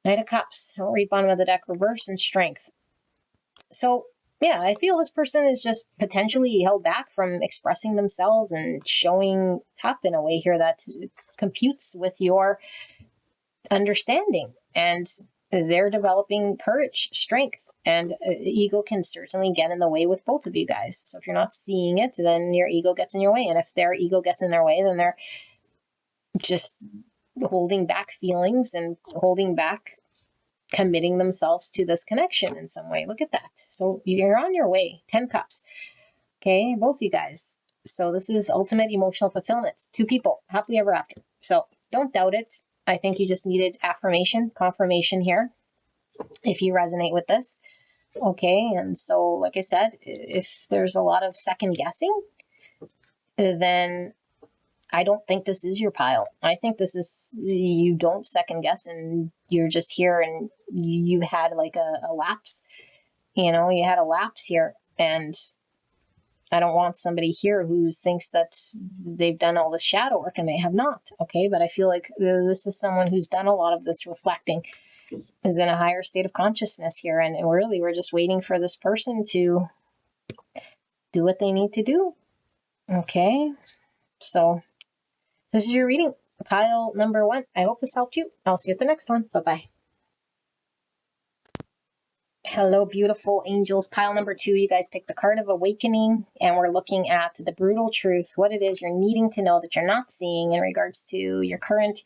S1: Knight of Cups. I'll read bottom of the deck, reverse, and strength. So, yeah, I feel this person is just potentially held back from expressing themselves and showing up in a way here that computes with your understanding. And they're developing courage, strength, and ego can certainly get in the way with both of you guys. So if you're not seeing it, then your ego gets in your way. And if their ego gets in their way, then they're just holding back feelings and holding back committing themselves to this connection in some way. Look at that. So you're on your way. 10 cups. Okay, both you guys. So this is ultimate emotional fulfillment. 2 people, happily ever after. So don't doubt it. I think you just needed affirmation, confirmation here, if you resonate with this. Okay, and so like I said, if there's a lot of second guessing, then I don't think this is your pile. I think this is, you don't second guess and you're just here and you had like a lapse. You know, you had a lapse here, and I don't want somebody here who thinks that they've done all this shadow work and they have not. Okay, but I feel like this is someone who's done a lot of this reflecting, is in a higher state of consciousness here. And really, we're just waiting for this person to do what they need to do. Okay, so this is your reading, pile number 1. I hope this helped you. I'll see you at the next one. Bye-bye. Hello, beautiful angels. Pile number 2, you guys picked the card of awakening, and we're looking at the brutal truth, what it is you're needing to know that you're not seeing in regards to your current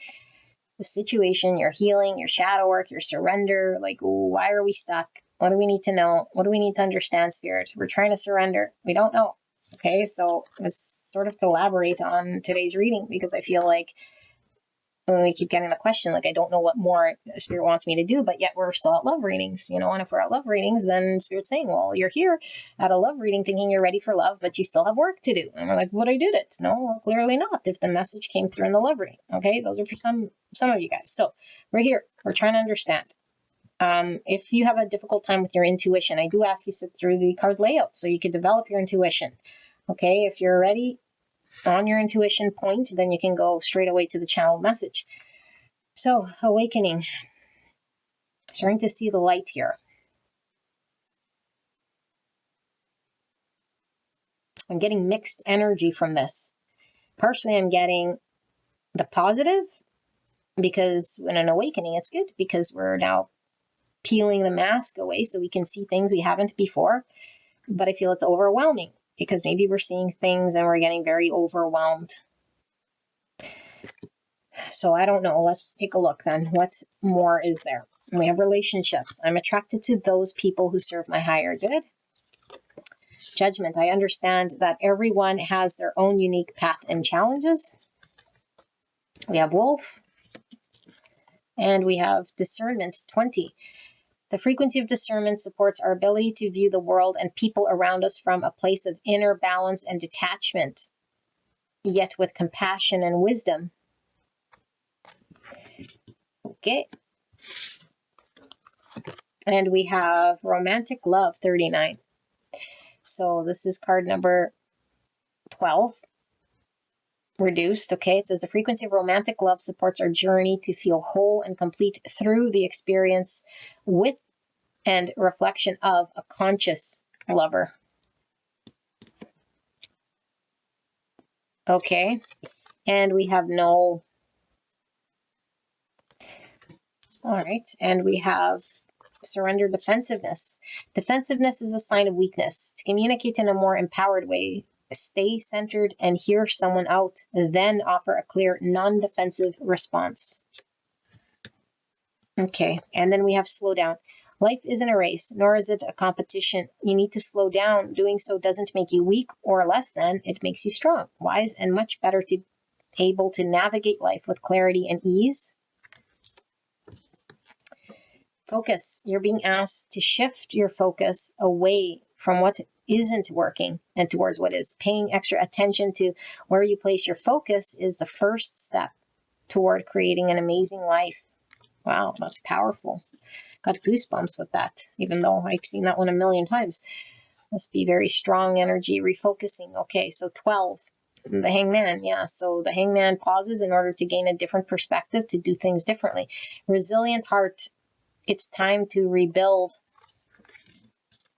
S1: situation, your healing, your shadow work, your surrender. Like, why are we stuck? What do we need to know? What do we need to understand, Spirit? We're trying to surrender. We don't know. Okay, so it's sort of to elaborate on today's reading, because I feel like when we keep getting the question, like, I don't know what more Spirit wants me to do, but yet we're still at love readings, you know, and if we're at love readings, then Spirit's saying, well, you're here at a love reading thinking you're ready for love, but you still have work to do. And we're like, would I do it? No, well, clearly not, if the message came through in the love reading. Okay, those are for some of you guys. So we're here, we're trying to understand. If you have a difficult time with your intuition, I do ask you to sit through the card layout so you can develop your intuition. Okay, if you're ready on your intuition point, then you can go straight away to the channel message. So, awakening. Starting to see the light here. I'm getting mixed energy from this. Partially, I'm getting the positive, because in an awakening, it's good because we're now peeling the mask away so we can see things we haven't before. But I feel it's overwhelming, because maybe we're seeing things and we're getting very overwhelmed. So I don't know. Let's take a look then. What more is there? We have relationships. I'm attracted to those people who serve my higher good. Judgment. I understand that everyone has their own unique path and challenges. We have wolf. And we have discernment, 20. The frequency of discernment supports our ability to view the world and people around us from a place of inner balance and detachment, yet with compassion and wisdom. Okay. And we have romantic love, 39. So this is card number 12. Reduced. Okay, it says the frequency of romantic love supports our journey to feel whole and complete through the experience with and reflection of a conscious lover. Okay, and we have no. All right, and we have surrender defensiveness. Defensiveness is a sign of weakness. To communicate in a more empowered way, stay centered and hear someone out, then offer a clear, non-defensive response. Okay, and then we have slow down. Life isn't a race, nor is it a competition. You need to slow down. Doing so doesn't make you weak or less than, it makes you strong, wise, and much better to able to navigate life with clarity and ease. Focus. You're being asked to shift your focus away from what isn't working and towards what is. Paying extra attention to where you place your focus is the first step toward creating an amazing life. Wow, that's powerful. Got goosebumps with that, even though I've seen that one a million times. Must be very strong energy, refocusing. Okay, so 12. The hangman, yeah. So the hangman pauses in order to gain a different perspective, to do things differently. Resilient heart. It's time to rebuild.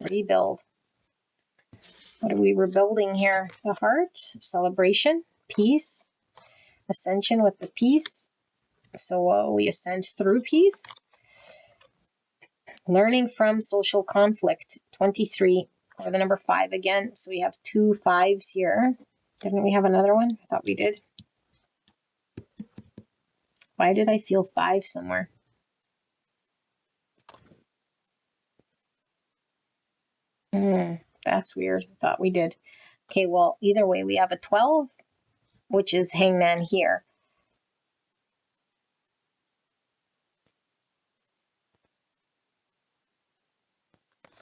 S1: Rebuild. What are we rebuilding here? The heart, celebration, peace, ascension with the peace. So we ascend through peace. Learning from social conflict, 23, or the number 5 again. So we have 2 5s here. Didn't we have another one? I thought we did. Why did I feel 5 somewhere? That's weird. I thought we did. Okay, well, either way, we have a 12, which is hangman here.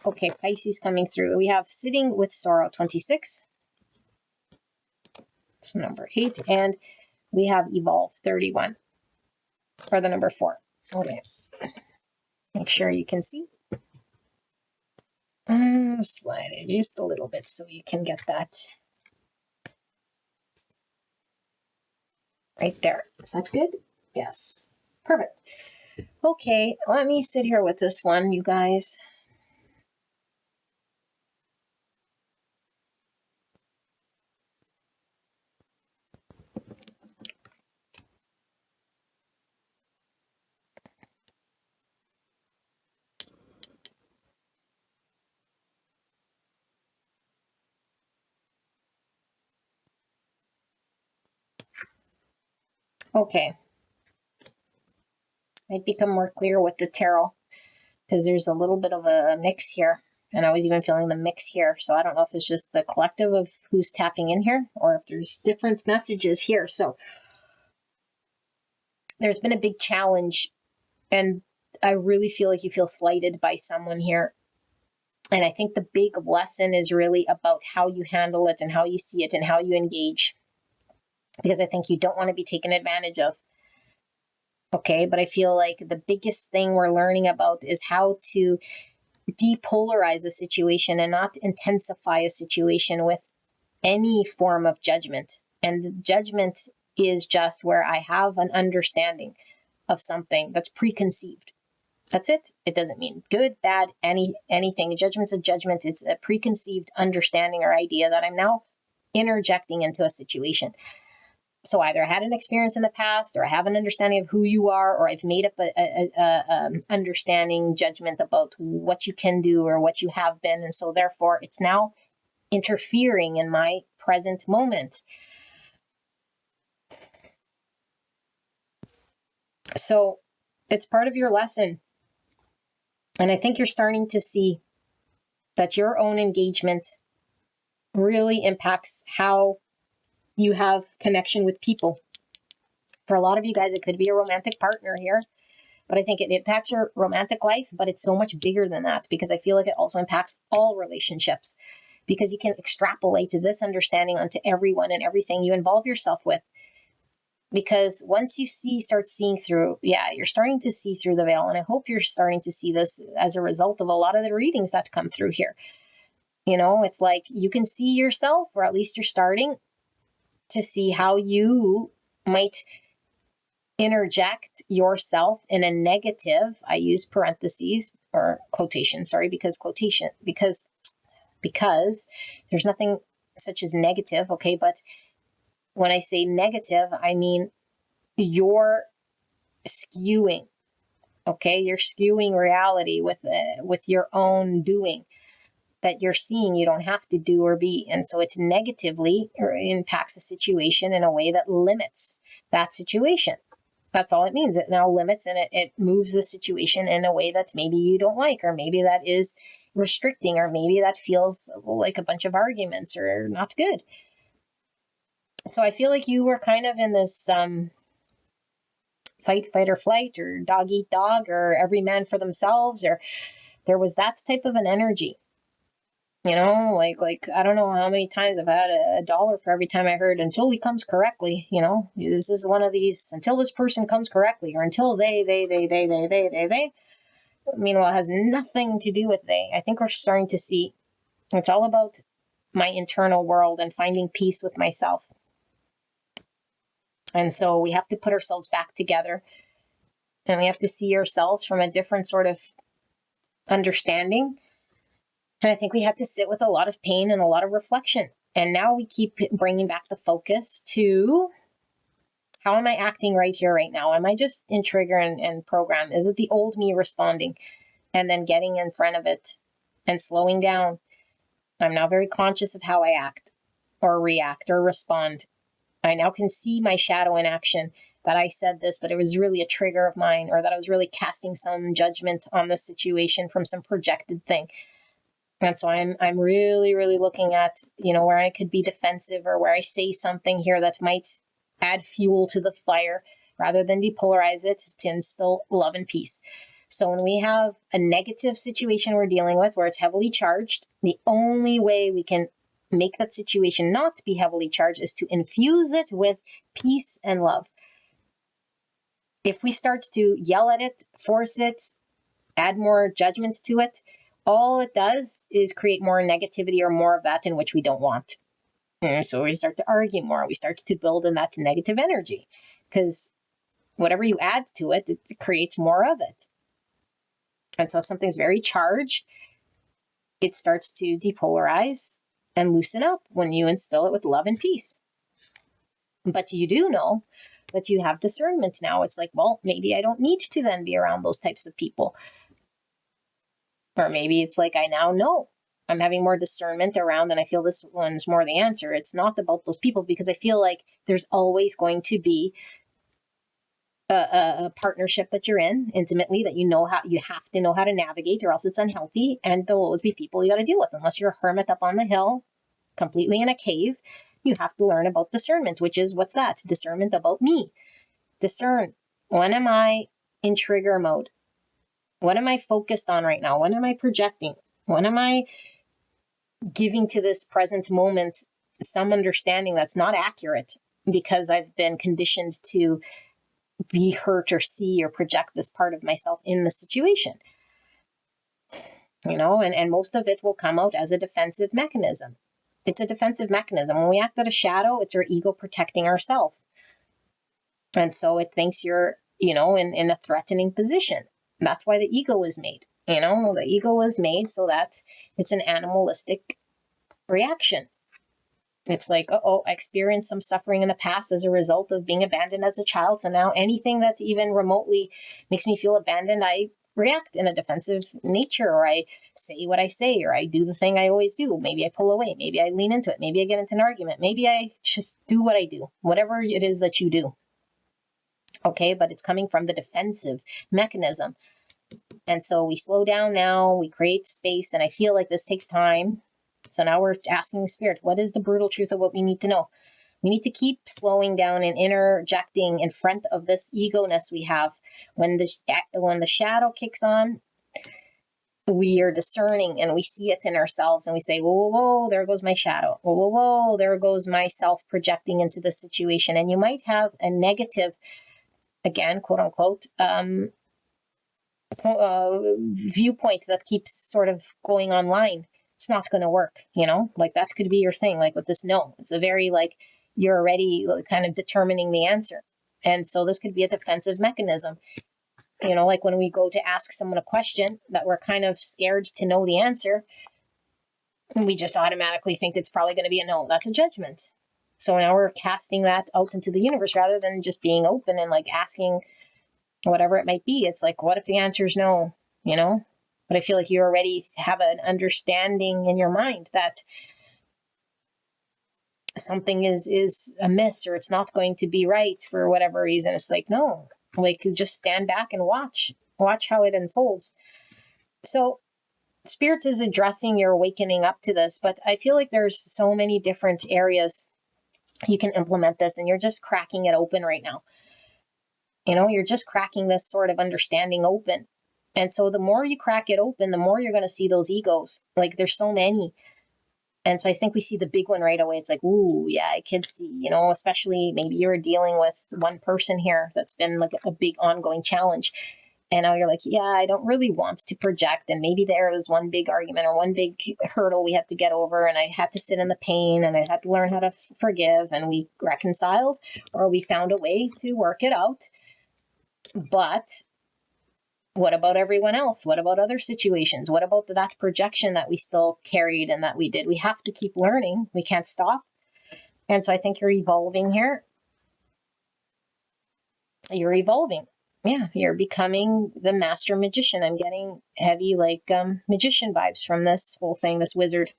S1: Okay, Pisces coming through. We have sitting with sorrow, 26. It's number 8. And we have evolve, 31. Or the number 4. Okay. Make sure you can see. Slide it just a little bit so you can get that right there. Is that good? Yes. Perfect. Okay, let me sit here with this one, you guys. Okay. Might become more clear with the tarot because there's a little bit of a mix here. And I was even feeling the mix here. So I don't know if it's just the collective of who's tapping in here or if there's different messages here. So there's been a big challenge and I really feel like you feel slighted by someone here. And I think the big lesson is really about how you handle it and how you see it and how you engage. Because I think you don't want to be taken advantage of. Okay, but I feel like the biggest thing we're learning about is how to depolarize a situation and not intensify a situation with any form of judgment. And the judgment is just where I have an understanding of something that's preconceived. That's it. It doesn't mean good, bad, anything. Judgment's a judgment. It's a preconceived understanding or idea that I'm now interjecting into a situation. So either I had an experience in the past, or I have an understanding of who you are, or I've made up a understanding, judgment about what you can do or what you have been. And so therefore it's now interfering in my present moment. So it's part of your lesson. And I think you're starting to see that your own engagement really impacts how you have connection with people. For a lot of you guys, it could be a romantic partner here, but I think it impacts your romantic life, but it's so much bigger than that because I feel like it also impacts all relationships because you can extrapolate to this understanding onto everyone and everything you involve yourself with. Because once you start seeing through, you're starting to see through the veil. And I hope you're starting to see this as a result of a lot of the readings that come through here. It's like you can see yourself, or at least you're starting to see how you might interject yourself in a negative. I use parentheses or quotation, because there's nothing such as negative. Okay. But when I say negative, I mean you're skewing. Okay. You're skewing reality with your own doing that you're seeing you don't have to do or be. And so it negatively or impacts a situation in a way that limits that situation. That's all it means. It now limits, and it moves the situation in a way that maybe you don't like, or maybe that is restricting, or maybe that feels like a bunch of arguments or not good. So I feel like you were kind of in this fight or flight, or dog eat dog, or every man for themselves, or there was that type of an energy. Like I don't know how many times I've had a dollar for every time I heard until he comes correctly. This is one of these, until this person comes correctly, or until they. Meanwhile, it has nothing to do with they. I think we're starting to see it's all about my internal world and finding peace with myself. And so we have to put ourselves back together, and we have to see ourselves from a different sort of understanding. And I think we had to sit with a lot of pain and a lot of reflection. And now we keep bringing back the focus to, how am I acting right here, right now? Am I just in trigger and program? Is it the old me responding and then getting in front of it and slowing down? I'm now very conscious of how I act or react or respond. I now can see my shadow in action, that I said this, but it was really a trigger of mine, or that I was really casting some judgment on the situation from some projected thing. And so I'm really, really looking at, where I could be defensive, or where I say something here that might add fuel to the fire rather than depolarize it, to instill love and peace. So when we have a negative situation we're dealing with where it's heavily charged, the only way we can make that situation not be heavily charged is to infuse it with peace and love. If we start to yell at it, force it, add more judgments to it, all it does is create more negativity, or more of that in which we don't want. And so we start to argue more. We start to build in that negative energy, because whatever you add to it, it creates more of it. And so if something's very charged, it starts to depolarize and loosen up when you instill it with love and peace. But you do know that you have discernment now. It's like, well, maybe I don't need to then be around those types of people. Or maybe it's like, I now know I'm having more discernment around, and I feel this one's more the answer. It's not about those people, because I feel like there's always going to be a partnership that you're in intimately, that you have to know how to navigate, or else it's unhealthy. And there'll always be people you got to deal with. Unless you're a hermit up on the hill, completely in a cave, you have to learn about discernment, which is, what's that? Discernment about me. Discern, when am I in trigger mode? What am I focused on right now? When am I projecting? When am I giving to this present moment some understanding that's not accurate, because I've been conditioned to be hurt or see or project this part of myself in the situation? And most of it will come out as a defensive mechanism. It's a defensive mechanism. When we act out of shadow, it's our ego protecting ourselves. And so it thinks you're, in a threatening position. That's why the ego was made. The ego was made so that it's an animalistic reaction. It's like, I experienced some suffering in the past as a result of being abandoned as a child. So now anything that even remotely makes me feel abandoned, I react in a defensive nature, or I say what I say, or I do the thing I always do. Maybe I pull away. Maybe I lean into it. Maybe I get into an argument. Maybe I just do what I do, whatever it is that you do. Okay, but it's coming from the defensive mechanism. And so we slow down now, we create space, and I feel like this takes time. So now we're asking the Spirit, what is the brutal truth of what we need to know? We need to keep slowing down and interjecting in front of this ego-ness we have. When the shadow kicks on, we are discerning and we see it in ourselves and we say, whoa, whoa, whoa, there goes my shadow. Whoa, whoa, whoa, there goes my self projecting into the situation. And you might have a negative, again, quote unquote, viewpoint that keeps sort of going online. It's not going to work, like that could be your thing. Like with this, no, it's a very like, you're already kind of determining the answer. And so this could be a defensive mechanism. Like when we go to ask someone a question that we're kind of scared to know the answer, we just automatically think it's probably going to be a no. That's a judgment. So now we're casting that out into the universe rather than just being open and like asking whatever it might be. It's like, what if the answer is no, But I feel like you already have an understanding in your mind that something is amiss or it's not going to be right for whatever reason. It's like, no, like just stand back and watch how it unfolds. So Spirits is addressing your awakening up to this, but I feel like there's so many different areas you can implement this, and you're just cracking it open right now. You're just cracking this sort of understanding open. And so the more you crack it open, the more you're going to see those egos. Like there's so many. And so I think we see the big one right away. It's like, ooh, yeah, I could see, especially maybe you're dealing with one person here that's been like a big ongoing challenge. And now you're like, yeah, I don't really want to project. And maybe there was one big argument or one big hurdle we had to get over. And I had to sit in the pain and I had to learn how to forgive. And we reconciled, or we found a way to work it out. But what about everyone else? What about other situations? What about that projection that we still carried and that we did? We have to keep learning. We can't stop. And so I think you're evolving here. You're evolving. Yeah, you're becoming the master magician. I'm getting heavy like magician vibes from this whole thing, this wizard.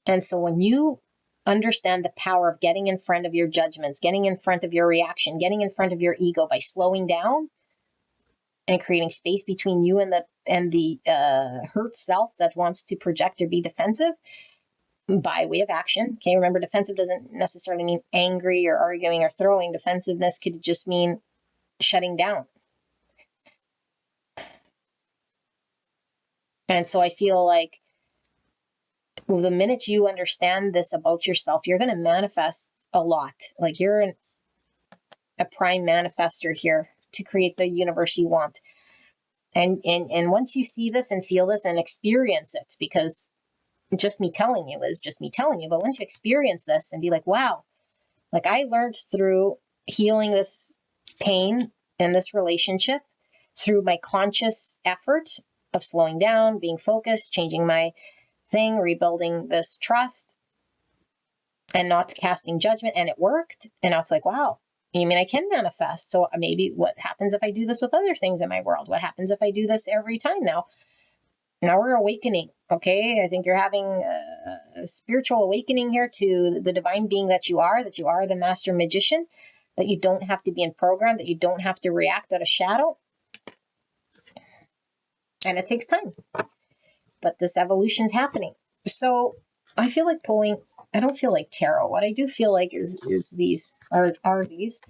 S1: And so when you understand the power of getting in front of your judgments, getting in front of your reaction, getting in front of your ego by slowing down and creating space between you and the hurt self that wants to project or be defensive by way of action. Okay, remember, defensive doesn't necessarily mean angry or arguing or throwing. Defensiveness could just mean shutting down. And so I feel like the minute you understand this about yourself, you're going to manifest a lot. Like you're a prime manifester here to create the universe you want. And once you see this and feel this and experience it, because just me telling you is just me telling you, but once you experience this and be like, wow, like I learned through healing this pain in this relationship through my conscious effort of slowing down, being focused, changing my thing, rebuilding this trust and not casting judgment. And it worked. And now it's like, wow, I can manifest. So maybe what happens if I do this with other things in my world? What happens if I do this every time now? Now we're awakening. Okay. I think you're having a spiritual awakening here to the divine being that you are the master magician, that you don't have to be in program, that you don't have to react out of shadow. And it takes time. But this evolution is happening. So I feel like pulling, I don't feel like tarot. What I do feel like is these are these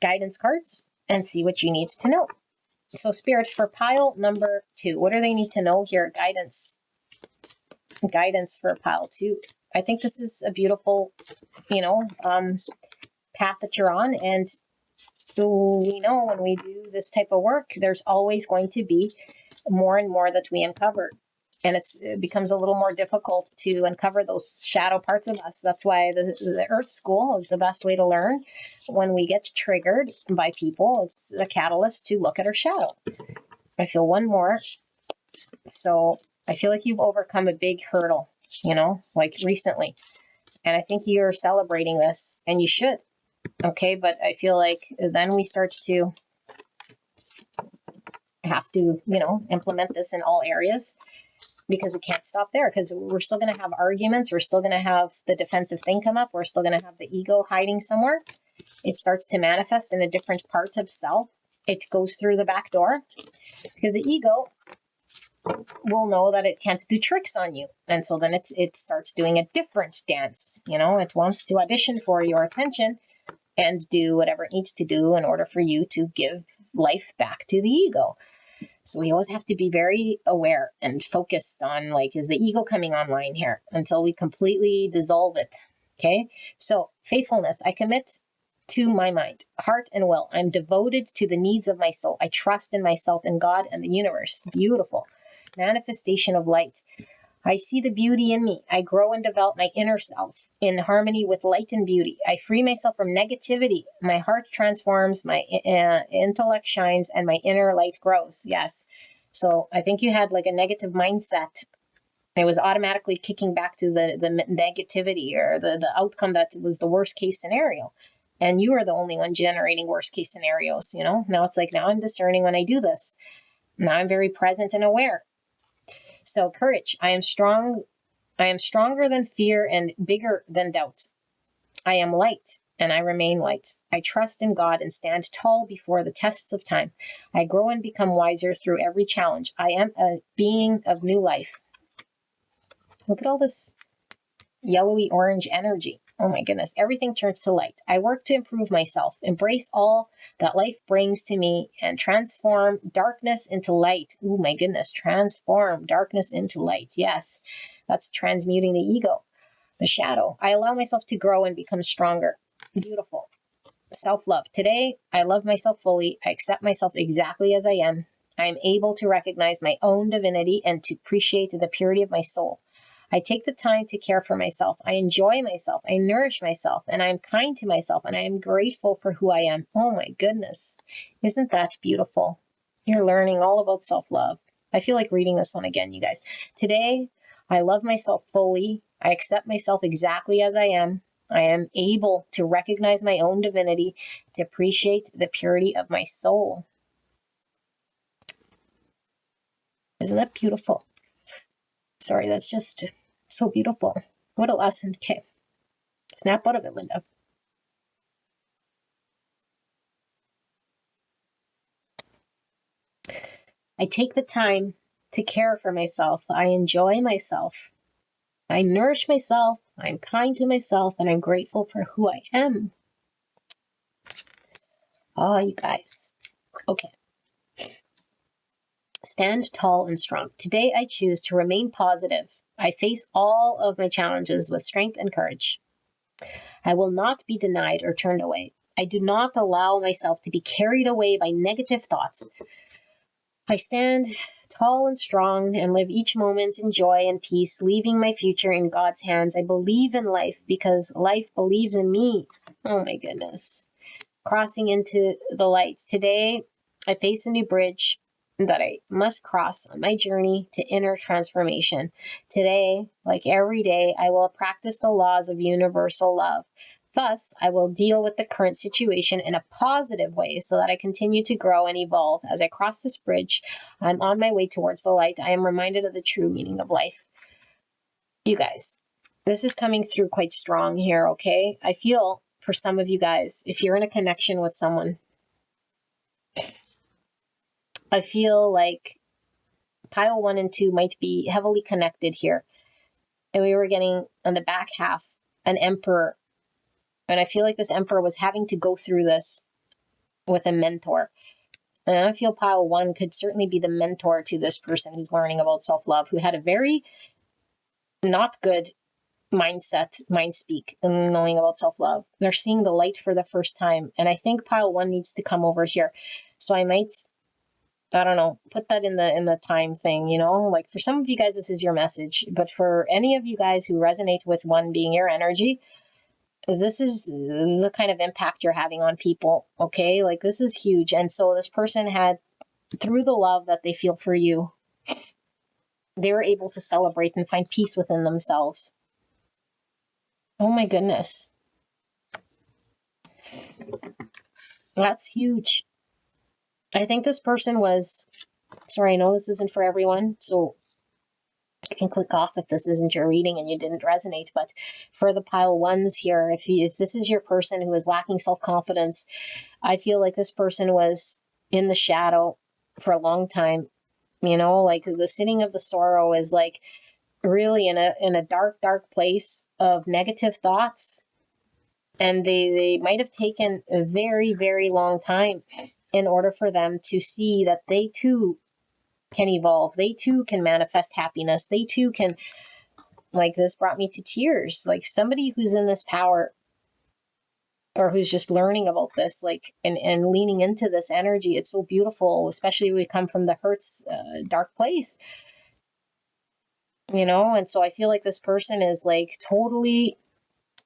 S1: guidance cards, and see what you need to know. So Spirit, for pile number 2, what do they need to know here? Guidance for pile 2. I think this is a beautiful, path that you're on. And we know when we do this type of work, there's always going to be more and more that we uncover. And it becomes a little more difficult to uncover those shadow parts of us. That's why the Earth School is the best way to learn. When we get triggered by people, it's the catalyst to look at our shadow. I feel one more. So I feel like you've overcome a big hurdle, like recently. And I think you're celebrating this, and you should. Okay, but I feel like then we start to have to, implement this in all areas. Because we can't stop there, because we're still going to have arguments. We're still going to have the defensive thing come up. We're still going to have the ego hiding somewhere. It starts to manifest in a different part of self. It goes through the back door, because the ego will know that it can't do tricks on you. And so then it starts doing a different dance. It wants to audition for your attention and do whatever it needs to do in order for you to give life back to the ego. So we always have to be very aware and focused on, like, is the ego coming online here, until we completely dissolve it. Okay. So faithfulness, I commit to my mind, heart, and will. I'm devoted to the needs of my soul. I trust in myself, in God, and the universe. Beautiful. Manifestation of light. I see the beauty in me. I grow and develop my inner self in harmony with light and beauty. I free myself from negativity. My heart transforms, my intellect shines, and my inner light grows. Yes. So I think you had like a negative mindset. It was automatically kicking back to the negativity, or the outcome that was the worst case scenario. And you are the only one generating worst case scenarios, Now it's like, now I'm discerning when I do this. Now I'm very present and aware. So courage, I am strong. I am stronger than fear and bigger than doubt. I am light and I remain light. I trust in God and stand tall before the tests of time. I grow and become wiser through every challenge. I am a being of new life. Look at all this yellowy orange energy. Oh my goodness. Everything turns to light. I work to improve myself, embrace all that life brings to me, and transform darkness into light. Oh my goodness. Transform darkness into light. Yes. That's transmuting the ego, the shadow. I allow myself to grow and become stronger. Beautiful. Self-love. Today, I love myself fully. I accept myself exactly as I am. I am able to recognize my own divinity and to appreciate the purity of my soul. I take the time to care for myself. I enjoy myself. I nourish myself, and I am kind to myself, and I am grateful for who I am. Oh my goodness. Isn't that beautiful? You're learning all about self-love. I feel like reading this one again, you guys. Today, I love myself fully. I accept myself exactly as I am. I am able to recognize my own divinity, to appreciate the purity of my soul. Isn't that beautiful? Sorry, that's just so beautiful. What a lesson. Okay. Snap out of it, Linda. I take the time to care for myself. I enjoy myself. I nourish myself. I'm kind to myself, and I'm grateful for who I am. Oh, you guys. Okay. Stand tall and strong. Today, I choose to remain positive. I face all of my challenges with strength and courage. I will not be denied or turned away. I do not allow myself to be carried away by negative thoughts. I stand tall and strong and live each moment in joy and peace, leaving my future in God's hands. I believe in life because life believes in me. Oh my goodness. Crossing into the light. Today, I face a new bridge that I must cross on my journey to inner transformation. Today, like every day, I will practice the laws of universal love. Thus, I will deal with the current situation in a positive way so that I continue to grow and evolve. As I cross this bridge, I'm on my way towards the light. I am reminded of the true meaning of life. You guys, this is coming through quite strong here, okay? I feel for some of you guys, if you're in a connection with someone, I feel like pile 1 and 2 might be heavily connected here. And we were getting on the back half an emperor. And I feel like this emperor was having to go through this with a mentor. And I feel pile 1 could certainly be the mentor to this person who's learning about self-love, who had a very not good mindset, mind speak, and knowing about self-love. They're seeing the light for the first time. And I think pile 1 needs to come over here. So I might, I don't know, put that in the time thing, like for some of you guys, this is your message, but for any of you guys who resonate with 1 being your energy, this is the kind of impact you're having on people. Okay. Like this is huge. And so this person had, through the love that they feel for you, they were able to celebrate and find peace within themselves. Oh my goodness. That's huge. I think this person was, sorry, I know this isn't for everyone, so you can click off if this isn't your reading and you didn't resonate, but for the pile 1s here, if this is your person who is lacking self-confidence, I feel like this person was in the shadow for a long time, like the sitting of the sorrow is like really in a dark, dark place of negative thoughts. And they might have taken a very, very long time. in order for them to see that they too can evolve. They too can manifest happiness. They too can, like, this brought me to tears. Like, somebody who's in this power, or who's just learning about this, like, and leaning into this energy. It's so beautiful, especially when we come from the hurts, dark place, and so I feel like this person is like totally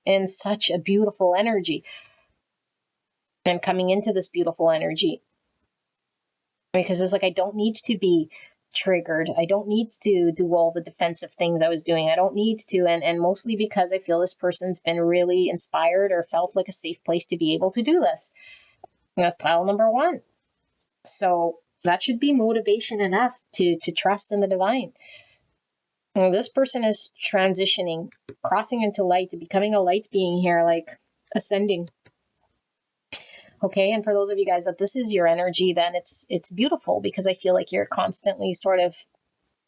S1: in such a beautiful energy and coming into this beautiful energy, because it's like, I don't need to be triggered. I don't need to do all the defensive things I was doing. I don't need to. And mostly because I feel this person's been really inspired or felt like a safe place to be able to do this. That's pile number 1. So that should be motivation enough to trust in the divine. And this person is transitioning, crossing into light, becoming a light being here, like ascending. Okay, and for those of you guys that this is your energy, then it's beautiful, because I feel like you're constantly sort of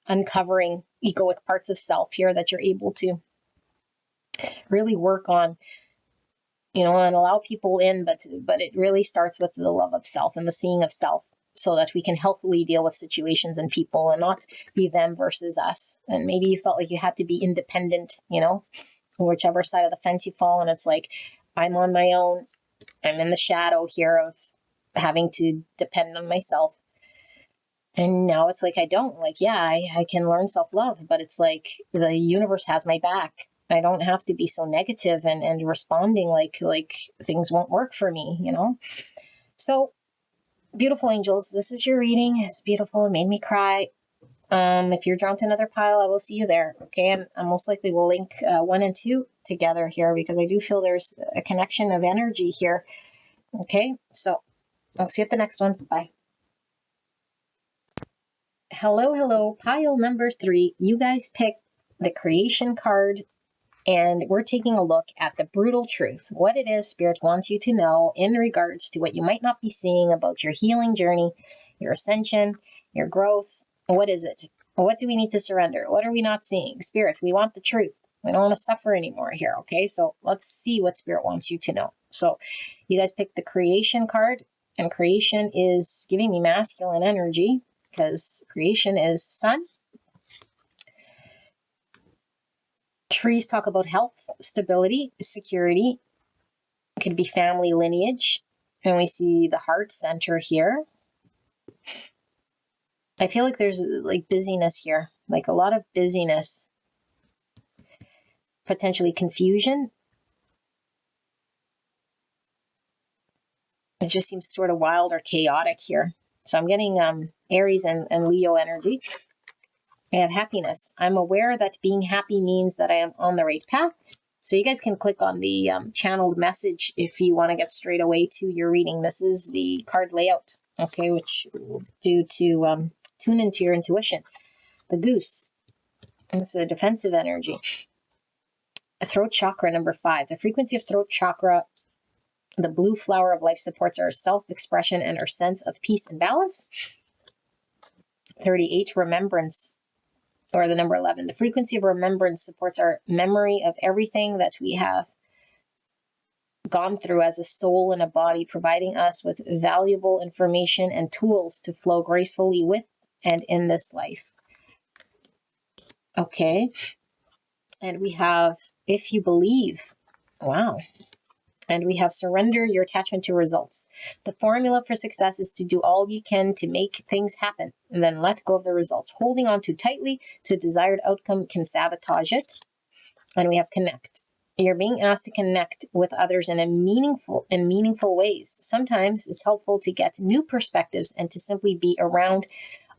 S1: uncovering egoic parts of self here that you're able to really work on, and allow people in, but it really starts with the love of self and the seeing of self, so that we can healthily deal with situations and people and not be them versus us. And maybe you felt like you had to be independent, whichever side of the fence you fall, and it's like, I'm on my own. I'm in the shadow here of having to depend on myself. And now it's like, I don't, like, yeah, I can learn self-love, but it's like the universe has my back. I don't have to be so negative and responding like things won't work for me, So, beautiful angels, this is your reading. It's beautiful. It made me cry. If you're drawn to another pile, I will see you there. Okay, and I most likely will link 1 and 2 together here, because I do feel there's a connection of energy here. Okay, so I'll see you at the next one. Bye. Hello, pile number 3. You guys picked the creation card, and we're taking a look at the brutal truth, what it is Spirit wants you to know in regards to what you might not be seeing about your healing journey, your ascension, your growth. What is it? What do we need to surrender? What are we not seeing? Spirit, we want the truth. We don't want to suffer anymore here, okay? So let's see what Spirit wants you to know. So you guys picked the creation card, and creation is giving me masculine energy, because creation is sun. Trees talk about health, stability, security. It could be family lineage. And we see the heart center here. I feel like there's like busyness here, like a lot of busyness, potentially confusion. It just seems sort of wild or chaotic here. So I'm getting Aries and Leo energy. I have happiness. I'm aware that being happy means that I am on the right path. So you guys can click on the channeled message if you want to get straight away to your reading. This is the card layout, okay, which will do to tune into your intuition. The goose. It's a defensive energy. A throat chakra, number 5. The frequency of throat chakra, the blue flower of life, supports our self-expression and our sense of peace and balance. 38, remembrance, or the number 11. The frequency of remembrance supports our memory of everything that we have gone through as a soul and a body, providing us with valuable information and tools to flow gracefully with and in this life. Okay. And we have, if you believe. Wow. And we have surrender your attachment to results. The formula for success is to do all you can to make things happen and then let go of the results. Holding on too tightly to a desired outcome can sabotage it. And we have connect. You're being asked to connect with others in meaningful ways. Sometimes it's helpful to get new perspectives and to simply be around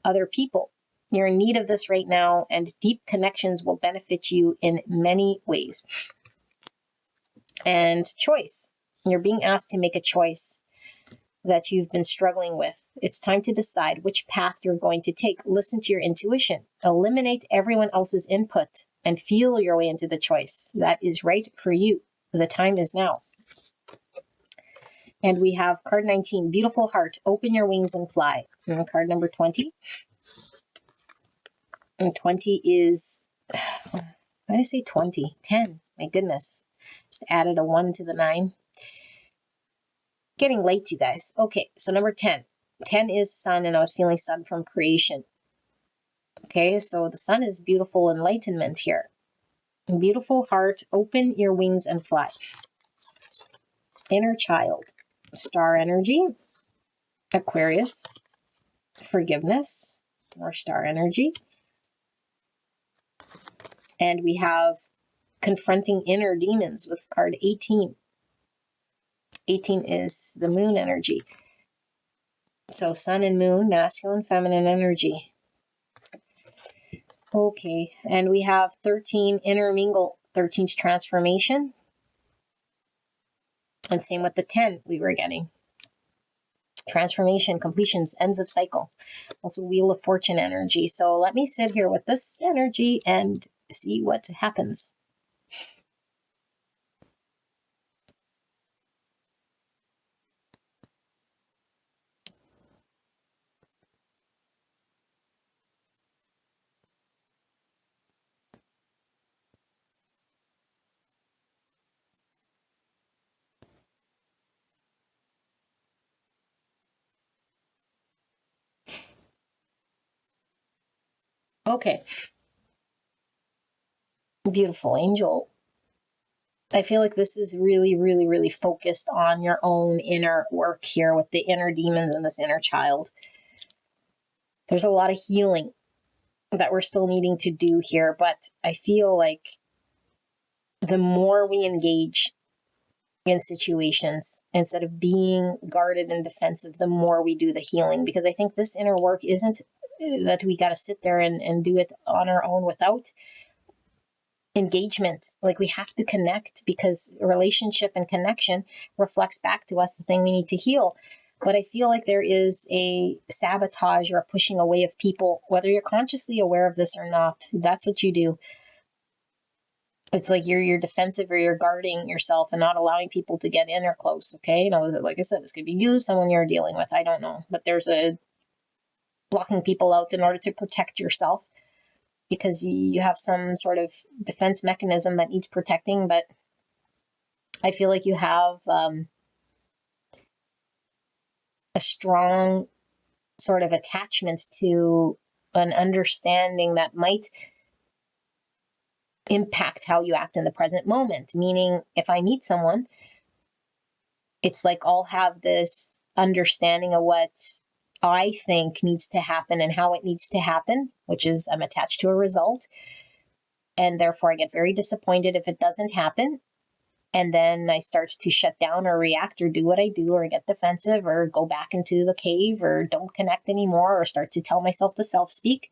S1: other people. You're in need of this right now, and deep connections will benefit you in many ways. And choice. You're being asked to make a choice that you've been struggling with. It's time to decide which path you're going to take. Listen to your intuition. Eliminate everyone else's input and feel your way into the choice that is right for you. The time is now. And we have card 19, beautiful heart. Open your wings and fly. And card number 20. And 20 is, why did I say 20? 10. My goodness. Just added a 1 to the 9. Getting late, you guys. Okay, so number 10. 10 is sun, and I was feeling sun from creation. Okay, so the sun is beautiful enlightenment here. Beautiful heart, open your wings and fly. Inner child, star energy, Aquarius, forgiveness, more star energy. And we have confronting inner demons with card 18. 18 is the moon energy. So sun and moon, masculine, feminine energy. Okay, and we have 13, intermingle. 13's transformation. And same with the 10 we were getting. Transformation, completions, ends of cycle. Also Wheel of Fortune energy. So let me sit here with this energy and see what happens. Okay. Beautiful angel. I feel like this is really, really, really focused on your own inner work here with the inner demons and this inner child. There's a lot of healing that we're still needing to do here, but I feel like the more we engage in situations, instead of being guarded and defensive, the more we do the healing. Because I think this inner work isn't that we got to sit there and do it on our own without engagement. Like, we have to connect, because relationship and connection reflects back to us the thing we need to heal. But I feel like there is a sabotage or a pushing away of people, whether you're consciously aware of this or not. That's what you do. It's like you're defensive, or you're guarding yourself and not allowing people to get in or close. Okay, like I said, this could be you, someone you're dealing with. I don't know, but there's a blocking people out in order to protect yourself, because you have some sort of defense mechanism that needs protecting. But I feel like you have a strong sort of attachment to an understanding that might impact how you act in the present moment. Meaning, if I meet someone, it's like I'll have this understanding of what I think needs to happen and how it needs to happen, which is I'm attached to a result. And therefore I get very disappointed if it doesn't happen. And then I start to shut down or react or do what I do, or get defensive, or go back into the cave, or don't connect anymore, or start to tell myself to self-speak,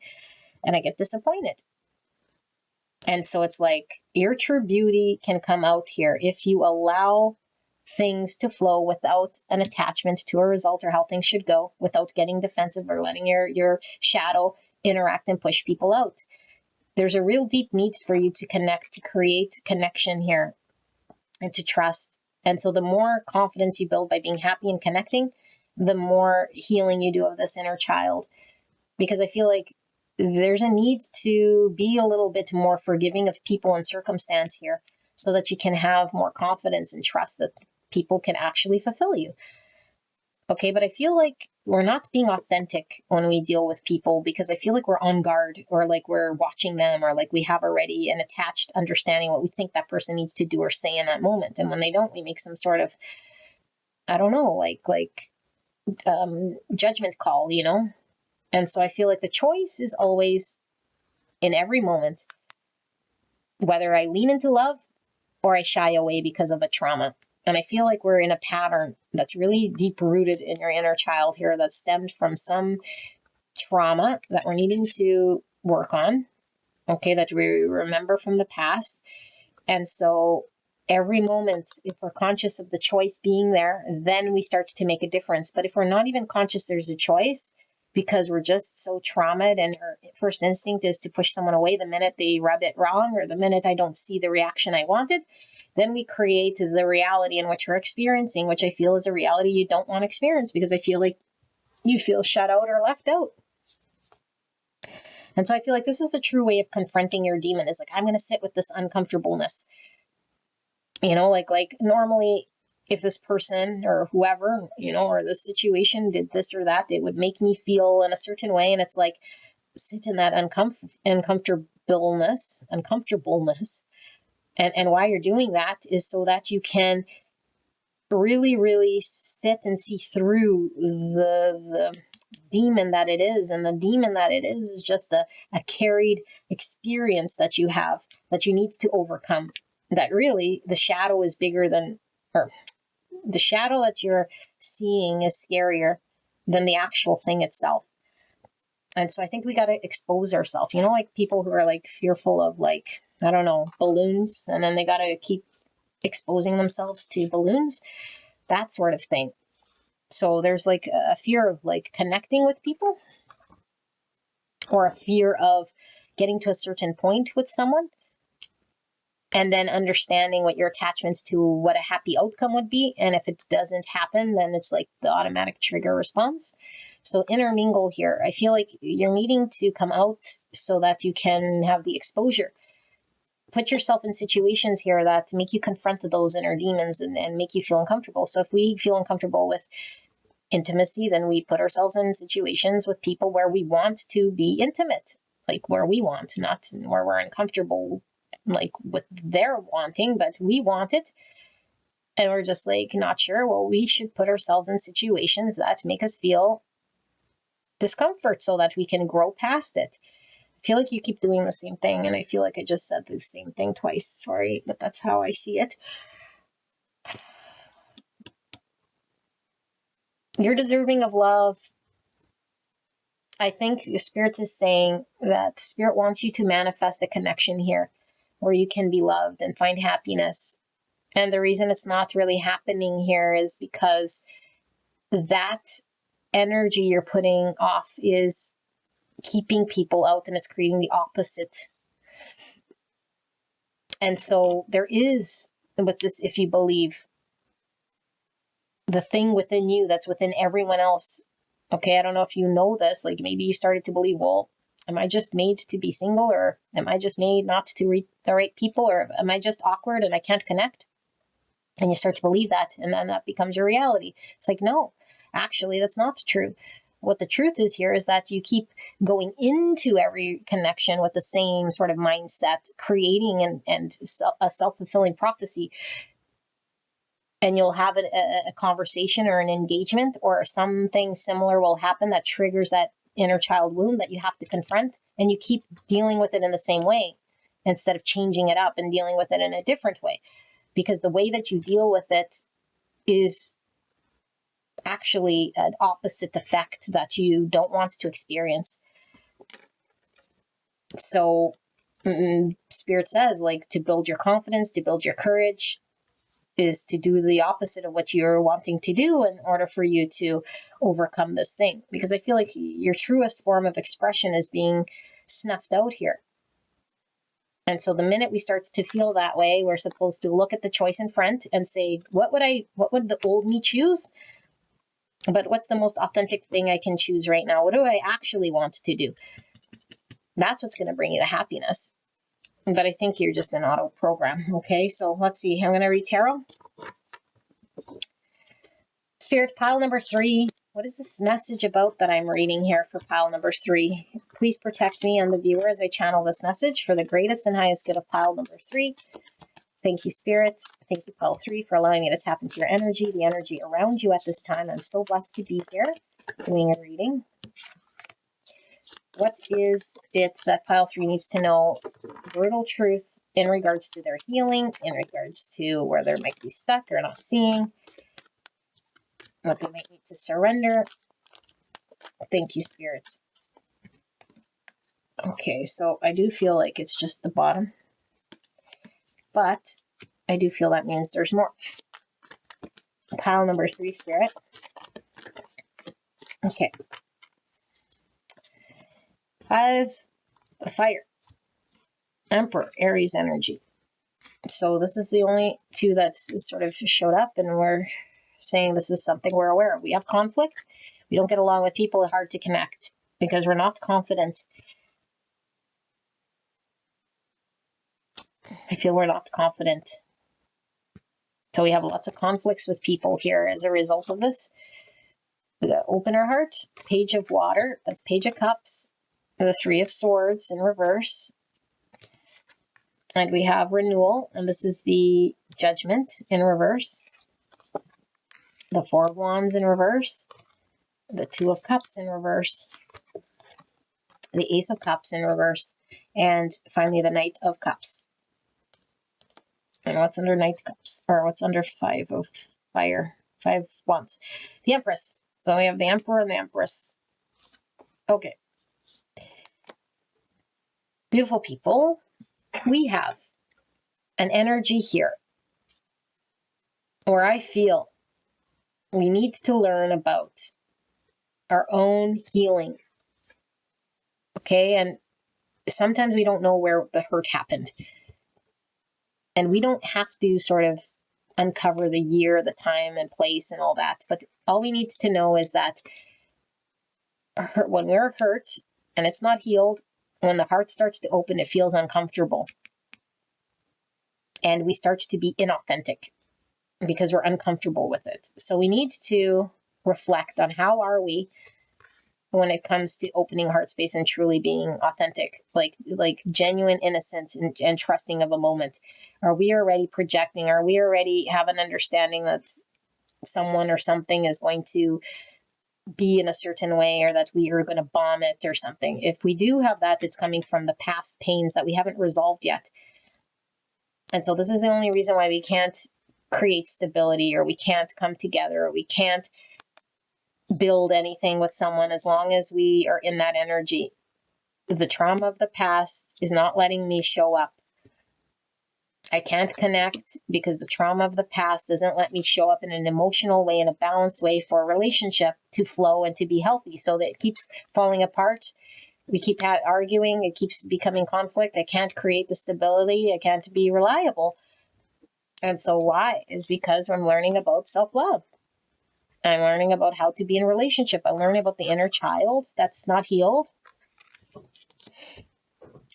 S1: and I get disappointed. And so it's like your true beauty can come out here if you allow things to flow without an attachment to a result or how things should go, without getting defensive or letting your shadow interact and push people out. There's a real deep need for you to connect, to create connection here, and to trust. And so the more confidence you build by being happy and connecting, the more healing you do of this inner child. Because I feel like there's a need to be a little bit more forgiving of people and circumstance here, so that you can have more confidence and trust that people can actually fulfill you. Okay, but I feel like we're not being authentic when we deal with people, because I feel like we're on guard, or like we're watching them, or like we have already an attached understanding what we think that person needs to do or say in that moment. And when they don't, we make some sort of, I don't know, judgment call, And so I feel like the choice is always, in every moment, whether I lean into love or I shy away because of a trauma. And I feel like we're in a pattern that's really deep rooted in your inner child here, that stemmed from some trauma that we're needing to work on, okay, that we remember from the past. And so every moment, if we're conscious of the choice being there, then we start to make a difference. But if we're not even conscious there's a choice, because we're just so traumatized, and our first instinct is to push someone away the minute they rub it wrong, or the minute I don't see the reaction I wanted, then we create the reality in which we're experiencing, which I feel is a reality you don't want to experience, because I feel like you feel shut out or left out. And so I feel like this is the true way of confronting your demon, is like, I'm going to sit with this uncomfortableness. Like normally if this person or whoever, or this situation did this or that, it would make me feel in a certain way. And it's like, sit in that uncomfortableness. And why you're doing that is so that you can really, really sit and see through the demon that it is. And the demon that it is just a carried experience that you have, that you need to overcome. That really the shadow is bigger than, or the shadow that you're seeing is scarier than the actual thing itself. And so I think we got to expose ourselves, like people who are like fearful of, like, I don't know, balloons, and then they got to keep exposing themselves to balloons, that sort of thing. So there's like a fear of like connecting with people, or a fear of getting to a certain point with someone, and then understanding what your attachments to what a happy outcome would be. And if it doesn't happen, then it's like the automatic trigger response. So intermingle here. I feel like you're needing to come out so that you can have the exposure. Put yourself in situations here that make you confront those inner demons and make you feel uncomfortable. So if we feel uncomfortable with intimacy, then we put ourselves in situations with people where we want to be intimate, like where we want, not where we're uncomfortable, like with their wanting, but we want it. And we're just like not sure. Well, we should put ourselves in situations that make us feel discomfort so that we can grow past it. I feel like you keep doing the same thing, and I feel like I just said the same thing twice. Sorry, but that's how I see it. You're deserving of love. I think the Spirit is saying that Spirit wants you to manifest a connection here where you can be loved and find happiness. And the reason it's not really happening here is because that energy you're putting off is keeping people out, and it's creating the opposite. And so there is, with this, if you believe, the thing within you that's within everyone else. Okay, I don't know if you know this, like maybe you started to believe, well, am I just made to be single, or am I just made not to reach the right people, or am I just awkward and I can't connect? And you start to believe that, and then that becomes your reality. It's like, no, actually, that's not true. What the truth is here is that you keep going into every connection with the same sort of mindset, creating and a self-fulfilling prophecy. And you'll have a conversation or an engagement, or something similar will happen that triggers that inner child wound that you have to confront, and you keep dealing with it in the same way instead of changing it up and dealing with it in a different way. Because the way that you deal with it is actually an opposite effect that you don't want to experience. So Spirit says, like, to build your confidence, to build your courage, is to do the opposite of what you're wanting to do in order for you to overcome this thing. Because I feel like your truest form of expression is being snuffed out here. And so the minute we start to feel that way, we're supposed to look at the choice in front and say, what would the old me choose? But what's the most authentic thing I can choose right now? What do I actually want to do? That's what's going to bring you the happiness. But I think you're just an auto program. Okay, so let's see. I'm going to read tarot. Spirit, pile number 3. What is this message about that I'm reading here for pile number 3? Please protect me and the viewer as I channel this message for the greatest and highest good of pile number 3. Thank you, Spirit. Thank you, pile 3, for allowing me to tap into your energy, the energy around you at this time. I'm so blessed to be here doing a reading. What is it that pile 3 needs to know? Brutal truth in regards to their healing, in regards to where they might be stuck or not seeing, what they might need to surrender. Thank you, Spirit. Okay, so I do feel like it's just the bottom, but I do feel that means there's more. Pile number 3, Spirit. Okay. 5, fire. Emperor, Aries energy. So this is the only 2 that's sort of showed up, and we're saying this is something we're aware of. We have conflict. We don't get along with people. It's hard to connect because we're not confident. I feel we're not confident. So we have lots of conflicts with people here as a result of this. We got open our heart, Page of Water, that's Page of Cups, the Three of Swords in reverse. And we have renewal, and this is the Judgment in reverse. The Four of Wands in reverse. The Two of Cups in reverse. The Ace of Cups in reverse. And finally, the Knight of Cups. And what's under Knight of Cups? Or what's under Five of Fire? 5 Wands. The Empress. So we have the Emperor and the Empress. Okay. Beautiful people. We have an energy here where I feel we need to learn about our own healing. Okay. And sometimes we don't know where the hurt happened. And we don't have to sort of uncover the year, the time and place and all that. But all we need to know is that when we're hurt and it's not healed, when the heart starts to open, it feels uncomfortable. And we start to be inauthentic because we're uncomfortable with it. So we need to reflect on how are we when it comes to opening heart space and truly being authentic, like genuine, innocent, and trusting of a moment. Are we already projecting? Are we already have an understanding that someone or something is going to be in a certain way, or that we are going to bomb it or something? If we do have that, it's coming from the past pains that we haven't resolved yet. And so this is the only reason why we can't create stability, or we can't come together, or we can't build anything with someone as long as we are in that energy. The trauma of the past is not letting me show up. I can't connect because the trauma of the past doesn't let me show up in an emotional way, in a balanced way for a relationship to flow and to be healthy, so that it keeps falling apart. We keep arguing. It keeps becoming conflict. I can't create the stability. I can't be reliable. And so why? Is because I'm learning about self-love. I'm learning about how to be in a relationship. I'm learning about the inner child that's not healed.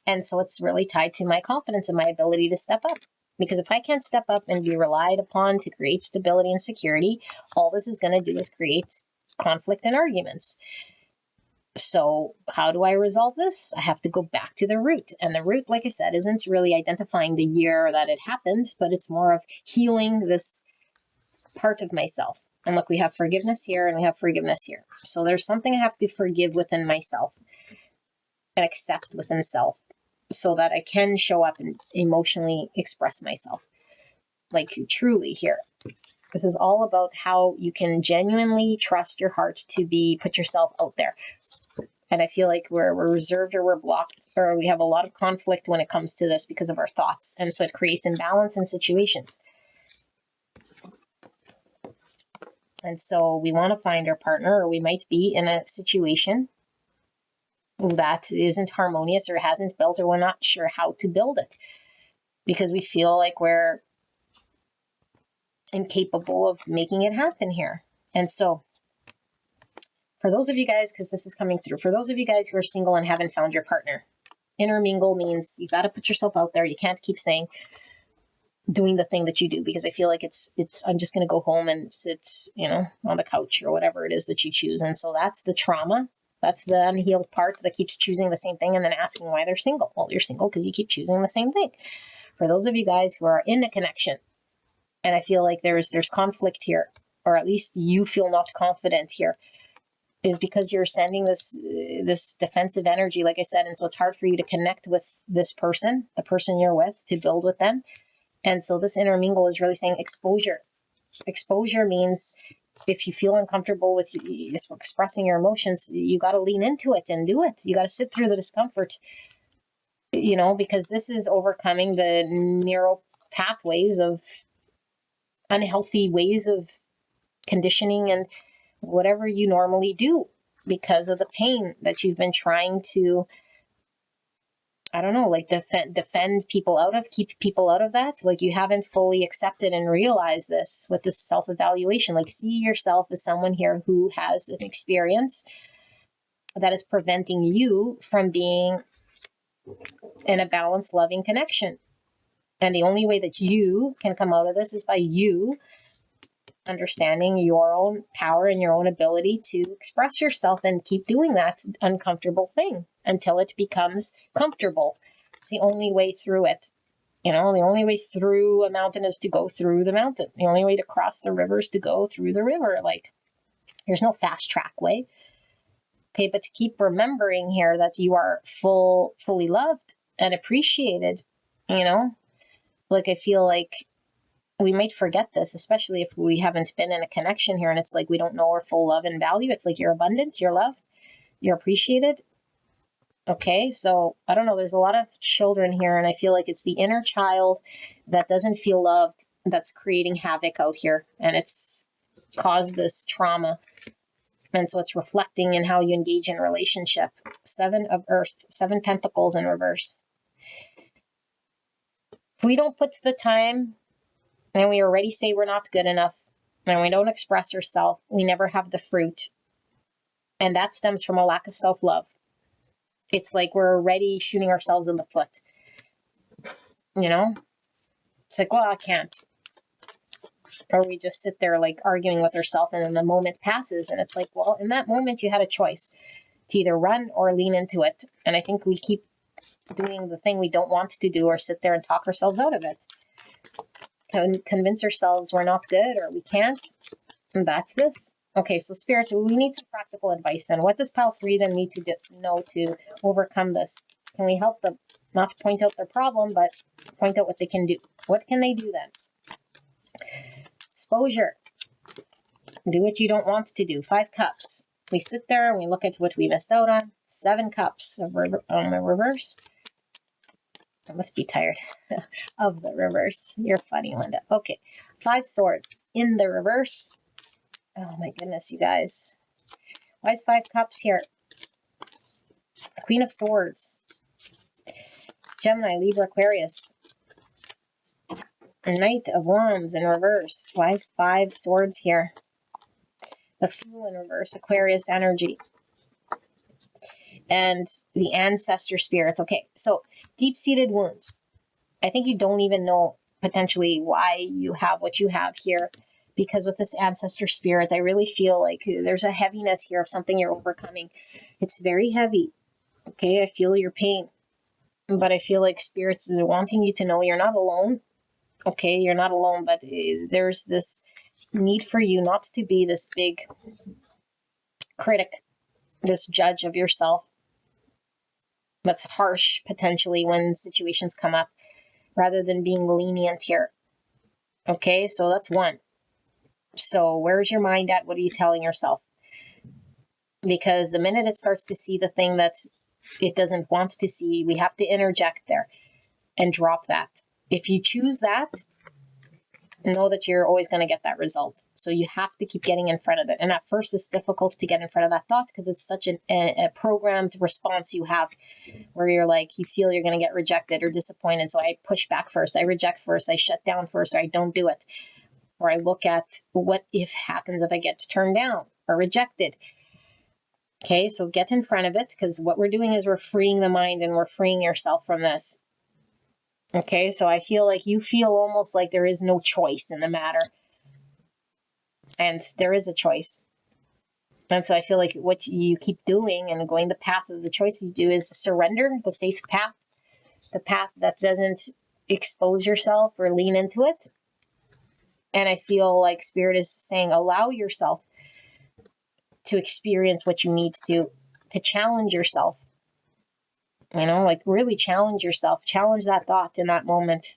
S1: And so it's really tied to my confidence and my ability to step up. Because if I can't step up and be relied upon to create stability and security, all this is going to do is create conflict and arguments. So how do I resolve this? I have to go back to the root. And the root, like I said, isn't really identifying the year that it happened, but it's more of healing this part of myself. And look, we have forgiveness here and we have forgiveness here. So there's something I have to forgive within myself and accept within self, so that I can show up and emotionally express myself. Like truly here. This is all about how you can genuinely trust your heart to put yourself out there. And I feel like we're reserved, or we're blocked, or we have a lot of conflict when it comes to this because of our thoughts. And so it creates imbalance in situations. And so we want to find our partner, or we might be in a situation that isn't harmonious or hasn't built, or we're not sure how to build it because we feel like we're incapable of making it happen here. And so for those of you guys, because this is coming through, for those of you guys who are single and haven't found your partner, intermingle means you got to put yourself out there. You can't keep saying, doing the thing that you do, because I feel like it's I'm just going to go home and sit, on the couch or whatever it is that you choose. And so that's the trauma. That's the unhealed part that keeps choosing the same thing and then asking why they're single. Well, you're single because you keep choosing the same thing. For those of you guys who are in a connection, and I feel like there's conflict here, or at least you feel not confident here, is because you're sending this defensive energy, like I said. And so it's hard for you to connect with this person, the person you're with, to build with them. And so this intermingle is really saying exposure. Exposure means if you feel uncomfortable with expressing your emotions, you got to lean into it and do it. You got to sit through the discomfort, because this is overcoming the neural pathways of unhealthy ways of conditioning and whatever you normally do because of the pain that you've been trying to, defend people out of, keep people out of that. Like you haven't fully accepted and realized this with this self-evaluation. Like see yourself as someone here who has an experience that is preventing you from being in a balanced, loving connection. And the only way that you can come out of this is by you understanding your own power and your own ability to express yourself and keep doing that uncomfortable thing until it becomes comfortable. It's the only way through it. The only way through a mountain is to go through the mountain. The only way to cross the river is to go through the river. Like, there's no fast track way. Okay, but to keep remembering here that you are fully loved and appreciated, like I feel like we might forget this, especially if we haven't been in a connection here and it's like we don't know our full love and value. It's like you're abundant, you're loved, you're appreciated. Okay, so I don't know, there's a lot of children here and I feel like it's the inner child that doesn't feel loved that's creating havoc out here, and it's caused this trauma. And so it's reflecting in how you engage in relationship. 7 of Earth, 7 Pentacles in reverse. If we don't put the time and we already say we're not good enough and we don't express ourselves, we never have the fruit. And that stems from a lack of self-love. It's like we're already shooting ourselves in the foot. It's like, well, I can't. Or we just sit there like arguing with ourselves, and then the moment passes and it's like, well, in that moment you had a choice to either run or lean into it. And I think we keep doing the thing we don't want to do, or sit there and talk ourselves out of it. Convince ourselves we're not good or we can't. And that's this. Okay, so Spirit, we need some practical advice then. What does Pile 3 then need to know to overcome this? Can we help them not to point out their problem, but point out what they can do? What can they do then? Exposure. Do what you don't want to do. 5 Cups. We sit there and we look at what we missed out on. 7 Cups of on the reverse. I must be tired of the reverse. You're funny, Linda. Okay. 5 Swords in the reverse. Oh my goodness, you guys. Why is 5 Cups here? Queen of Swords. Gemini, Libra, Aquarius. Knight of Wands in reverse. Why is 5 Swords here? The Fool in reverse. Aquarius energy. And the Ancestor spirits. Okay, so deep-seated wounds. I think you don't even know potentially why you have what you have here. Because with this Ancestor spirit, I really feel like there's a heaviness here of something you're overcoming. It's very heavy. Okay, I feel your pain. But I feel like spirits are wanting you to know you're not alone. Okay, you're not alone, but there's this need for you not to be this big critic, this judge of yourself that's harsh potentially when situations come up, rather than being lenient here. Okay, so that's 1. So where's your mind at? What are you telling yourself? Because the minute it starts to see the thing that it doesn't want to see, we have to interject there and drop that. If you choose that, know that you're always going to get that result. So you have to keep getting in front of it. And at first it's difficult to get in front of that thought because it's such a programmed response you have where you're like, you feel you're going to get rejected or disappointed. So I push back first, I reject first, I shut down first, or I don't do it. Or I look at what if happens if I get turned down or rejected. Okay, so get in front of it, because what we're doing is we're freeing the mind and we're freeing yourself from this. Okay, so I feel like you feel almost like there is no choice in the matter. And there is a choice. And so I feel like what you keep doing and going the path of the choice you do is the surrender, the safe path, the path that doesn't expose yourself or lean into it. And I feel like Spirit is saying, allow yourself to experience what you need to challenge yourself. Like really challenge yourself. Challenge that thought in that moment.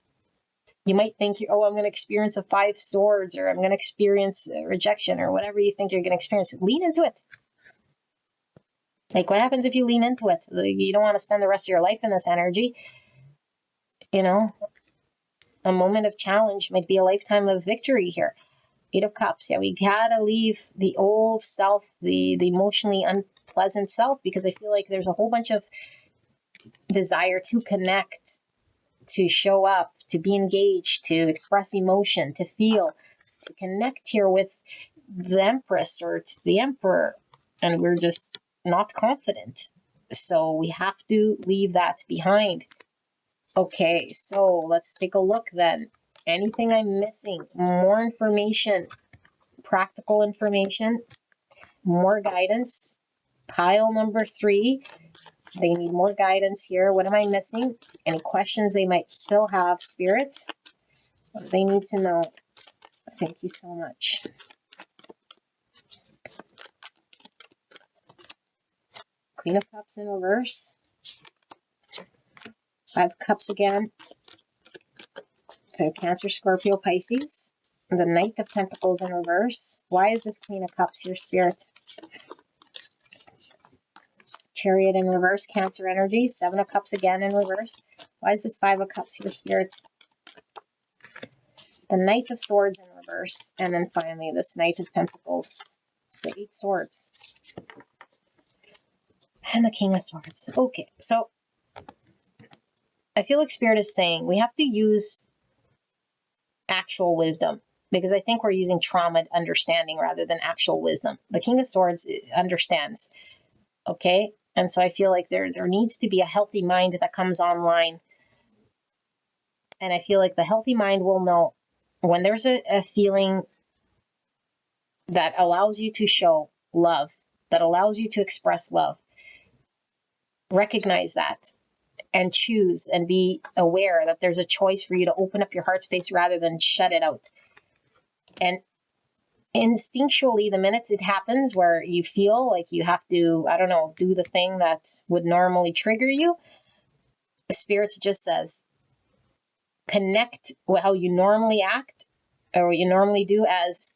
S1: You might think, I'm going to experience a 5 Swords, or I'm going to experience rejection, or whatever you think you're going to experience. Lean into it. Like, what happens if you lean into it? You don't want to spend the rest of your life in this energy. A moment of challenge might be a lifetime of victory here. 8 of Cups. Yeah, we gotta leave the old self, the emotionally unpleasant self, because I feel like there's a whole bunch of desire to connect, to show up, to be engaged, to express emotion, to feel, to connect here with the Empress or to the Emperor, and we're just not confident. So we have to leave that behind. Okay, so let's take a look then. Anything I'm missing? More information, practical information, more guidance. Pile number 3. They need more guidance here. What am I missing? Any questions they might still have, spirits? What do they need to know? Thank you so much. Queen of Cups in reverse. 5 of Cups again. So Cancer, Scorpio, Pisces. The Knight of Pentacles in reverse. Why is this Queen of Cups here, Spirit? Chariot in reverse, Cancer energy. 7 of Cups again in reverse. Why is this 5 of Cups here, Spirit? The Knight of Swords in reverse. And then finally, this Knight of Pentacles. It's the 8 Swords. And the King of Swords. Okay, so I feel like Spirit is saying we have to use actual wisdom, because I think we're using trauma understanding rather than actual wisdom. The King of Swords understands, okay? And so I feel like there needs to be a healthy mind that comes online. And I feel like the healthy mind will know when there's a feeling that allows you to show love, that allows you to express love. Recognize that and choose and be aware that there's a choice for you to open up your heart space rather than shut it out. And instinctually, the minute it happens where you feel like you have to, I don't know, do the thing that would normally trigger you, the Spirit just says, connect with how you normally act or what you normally do as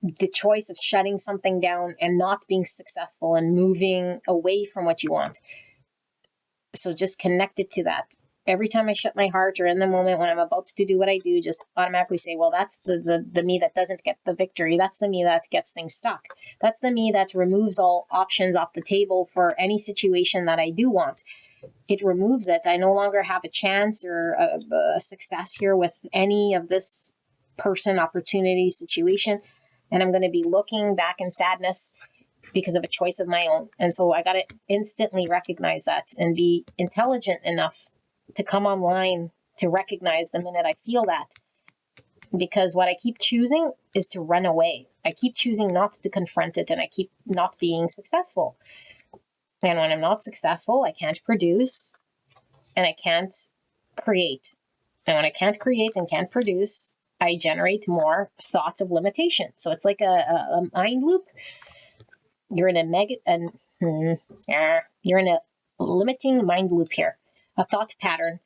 S1: the choice of shutting something down and not being successful and moving away from what you want. So just connect it to that. Every time I shut my heart or in the moment when I'm about to do what I do, just automatically say, well, that's the me that doesn't get the victory. That's the me that gets things stuck. That's the me that removes all options off the table for any situation that I do want. It removes it. I no longer have a chance or a success here with any of this person, opportunity, situation. And I'm going to be looking back in sadness because of a choice of my own. And so I got to instantly recognize that and be intelligent enough to come online to recognize the minute I feel that. Because what I keep choosing is to run away. I keep choosing not to confront it, and I keep not being successful. And when I'm not successful, I can't produce and I can't create. And when I can't create and can't produce, I generate more thoughts of limitation. So it's like a mind loop. You're in you're in a limiting mind loop here, a thought pattern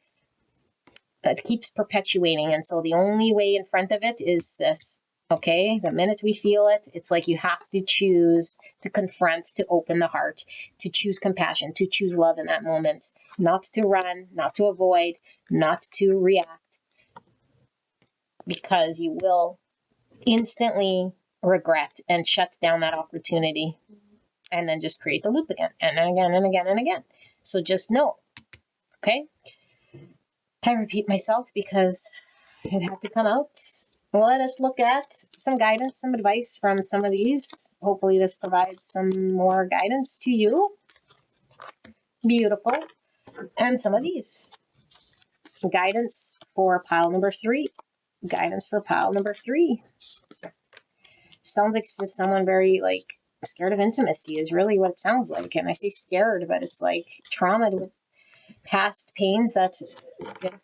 S1: that keeps perpetuating. And so the only way in front of it is this, okay? The minute we feel it, it's like you have to choose to confront, to open the heart, to choose compassion, to choose love in that moment, not to run, not to avoid, not to react, because you will instantly regret and shut down that opportunity. And then just create the loop again and again and again and again. So just know, okay? I repeat myself because it had to come out. Let us look at some guidance, some advice from some of these. Hopefully this provides some more guidance to you. Beautiful. And some of these. Guidance for pile number 3. Guidance for pile number 3. Sounds like just someone very scared of intimacy is really what it sounds like. And I say scared, but it's like trauma with past pains that's gonna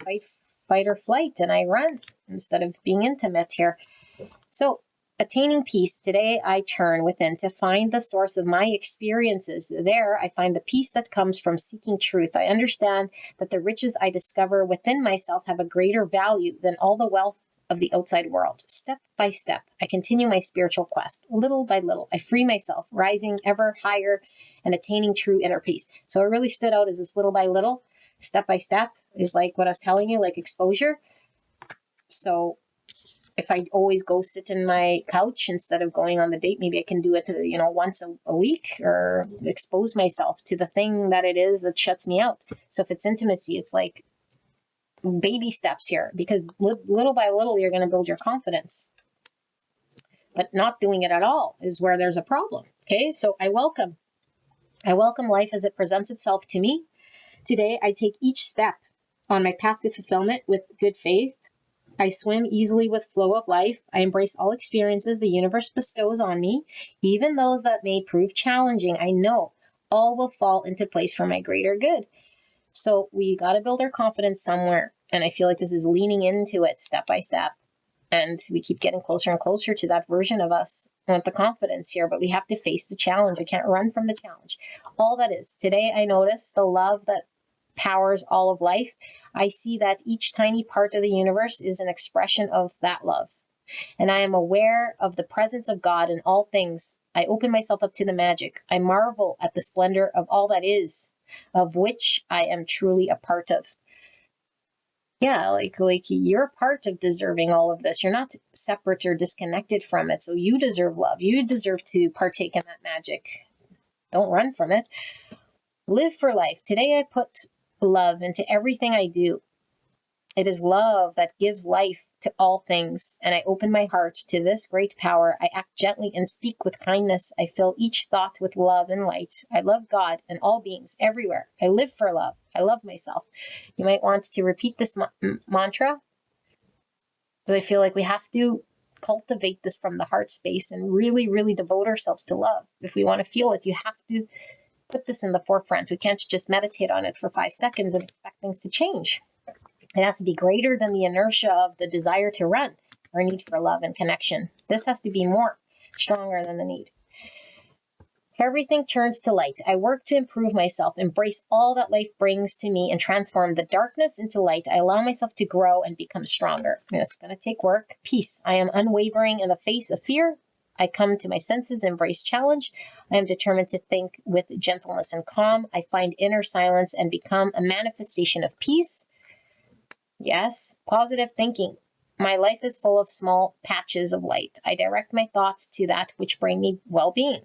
S1: fight or flight, and I run instead of being intimate here. So attaining peace, today I turn within to find the source of my experiences. There I find the peace that comes from seeking truth. I understand that the riches I discover within myself have a greater value than all the wealth of the outside world. Step by step, I continue my spiritual quest. Little by little, I free myself, rising ever higher and attaining true inner peace. So it really stood out as this little by little, step by step is like what I was telling you, like exposure. So if I always go sit in my couch instead of going on the date, maybe I can do it, once a week, or expose myself to the thing that it is that shuts me out. So if it's intimacy, it's like baby steps here, because little by little, you're going to build your confidence. But not doing it at all is where there's a problem. Okay. So I welcome life as it presents itself to me. Today, I take each step on my path to fulfillment with good faith. I swim easily with flow of life. I embrace all experiences the universe bestows on me, even those that may prove challenging. I know all will fall into place for my greater good. So we got to build our confidence somewhere. And I feel like this is leaning into it step by step. And we keep getting closer and closer to that version of us with the confidence here, but we have to face the challenge. We can't run from the challenge. All that is, today I notice the love that powers all of life. I see that each tiny part of the universe is an expression of that love. And I am aware of the presence of God in all things. I open myself up to the magic. I marvel at the splendor of all that is, of which I am truly a part of. Yeah, like you're part of deserving all of this. You're not separate or disconnected from it. So you deserve love. You deserve to partake in that magic. Don't run from it. Live for life. Today I put love into everything I do. It is love that gives life to all things, and I open my heart to this great power. I act gently and speak with kindness. I fill each thought with love and light. I love God and all beings everywhere. I live for love. I love myself. You might want to repeat this mantra, because I feel like we have to cultivate this from the heart space and really, really devote ourselves to love. If we want to feel it, you have to put this in the forefront. We can't just meditate on it for 5 seconds and expect things to change. It has to be greater than the inertia of the desire to run, our need for love and connection. This has to be more stronger than the need. Everything turns to light. I work to improve myself, embrace all that life brings to me, and transform the darkness into light. I allow myself to grow and become stronger. It's going to take work. Peace. I am unwavering in the face of fear. I come to my senses, embrace challenge. I am determined to think with gentleness and calm. I find inner silence and become a manifestation of peace. Yes, positive thinking. My life is full of small patches of light. I direct my thoughts to that which bring me well-being.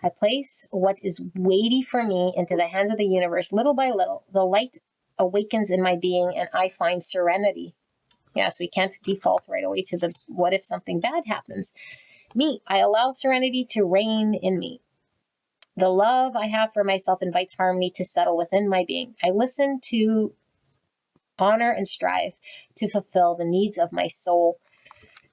S1: I place what is weighty for me into the hands of the universe. Little by little, the light awakens in my being and I find serenity. Yes, we can't default right away to the what if something bad happens. I allow serenity to reign in me. The love I have for myself invites harmony to settle within my being. I listen to honor and strive to fulfill the needs of my soul.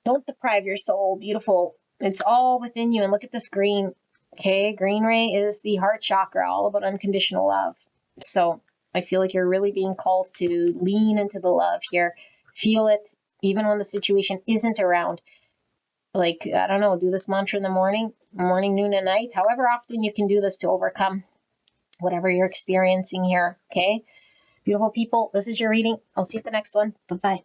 S1: Don't deprive your soul. Beautiful. It's all within you. And look at this green. Okay, green ray is the heart chakra, all about unconditional love. So I feel like you're really being called to lean into the love here. Feel it, even when the situation isn't around. Like, I don't know, do this mantra in the morning, noon, and night. However often you can do this to overcome whatever you're experiencing here. Okay? Beautiful people, this is your reading. I'll see you at the next one. Bye-bye.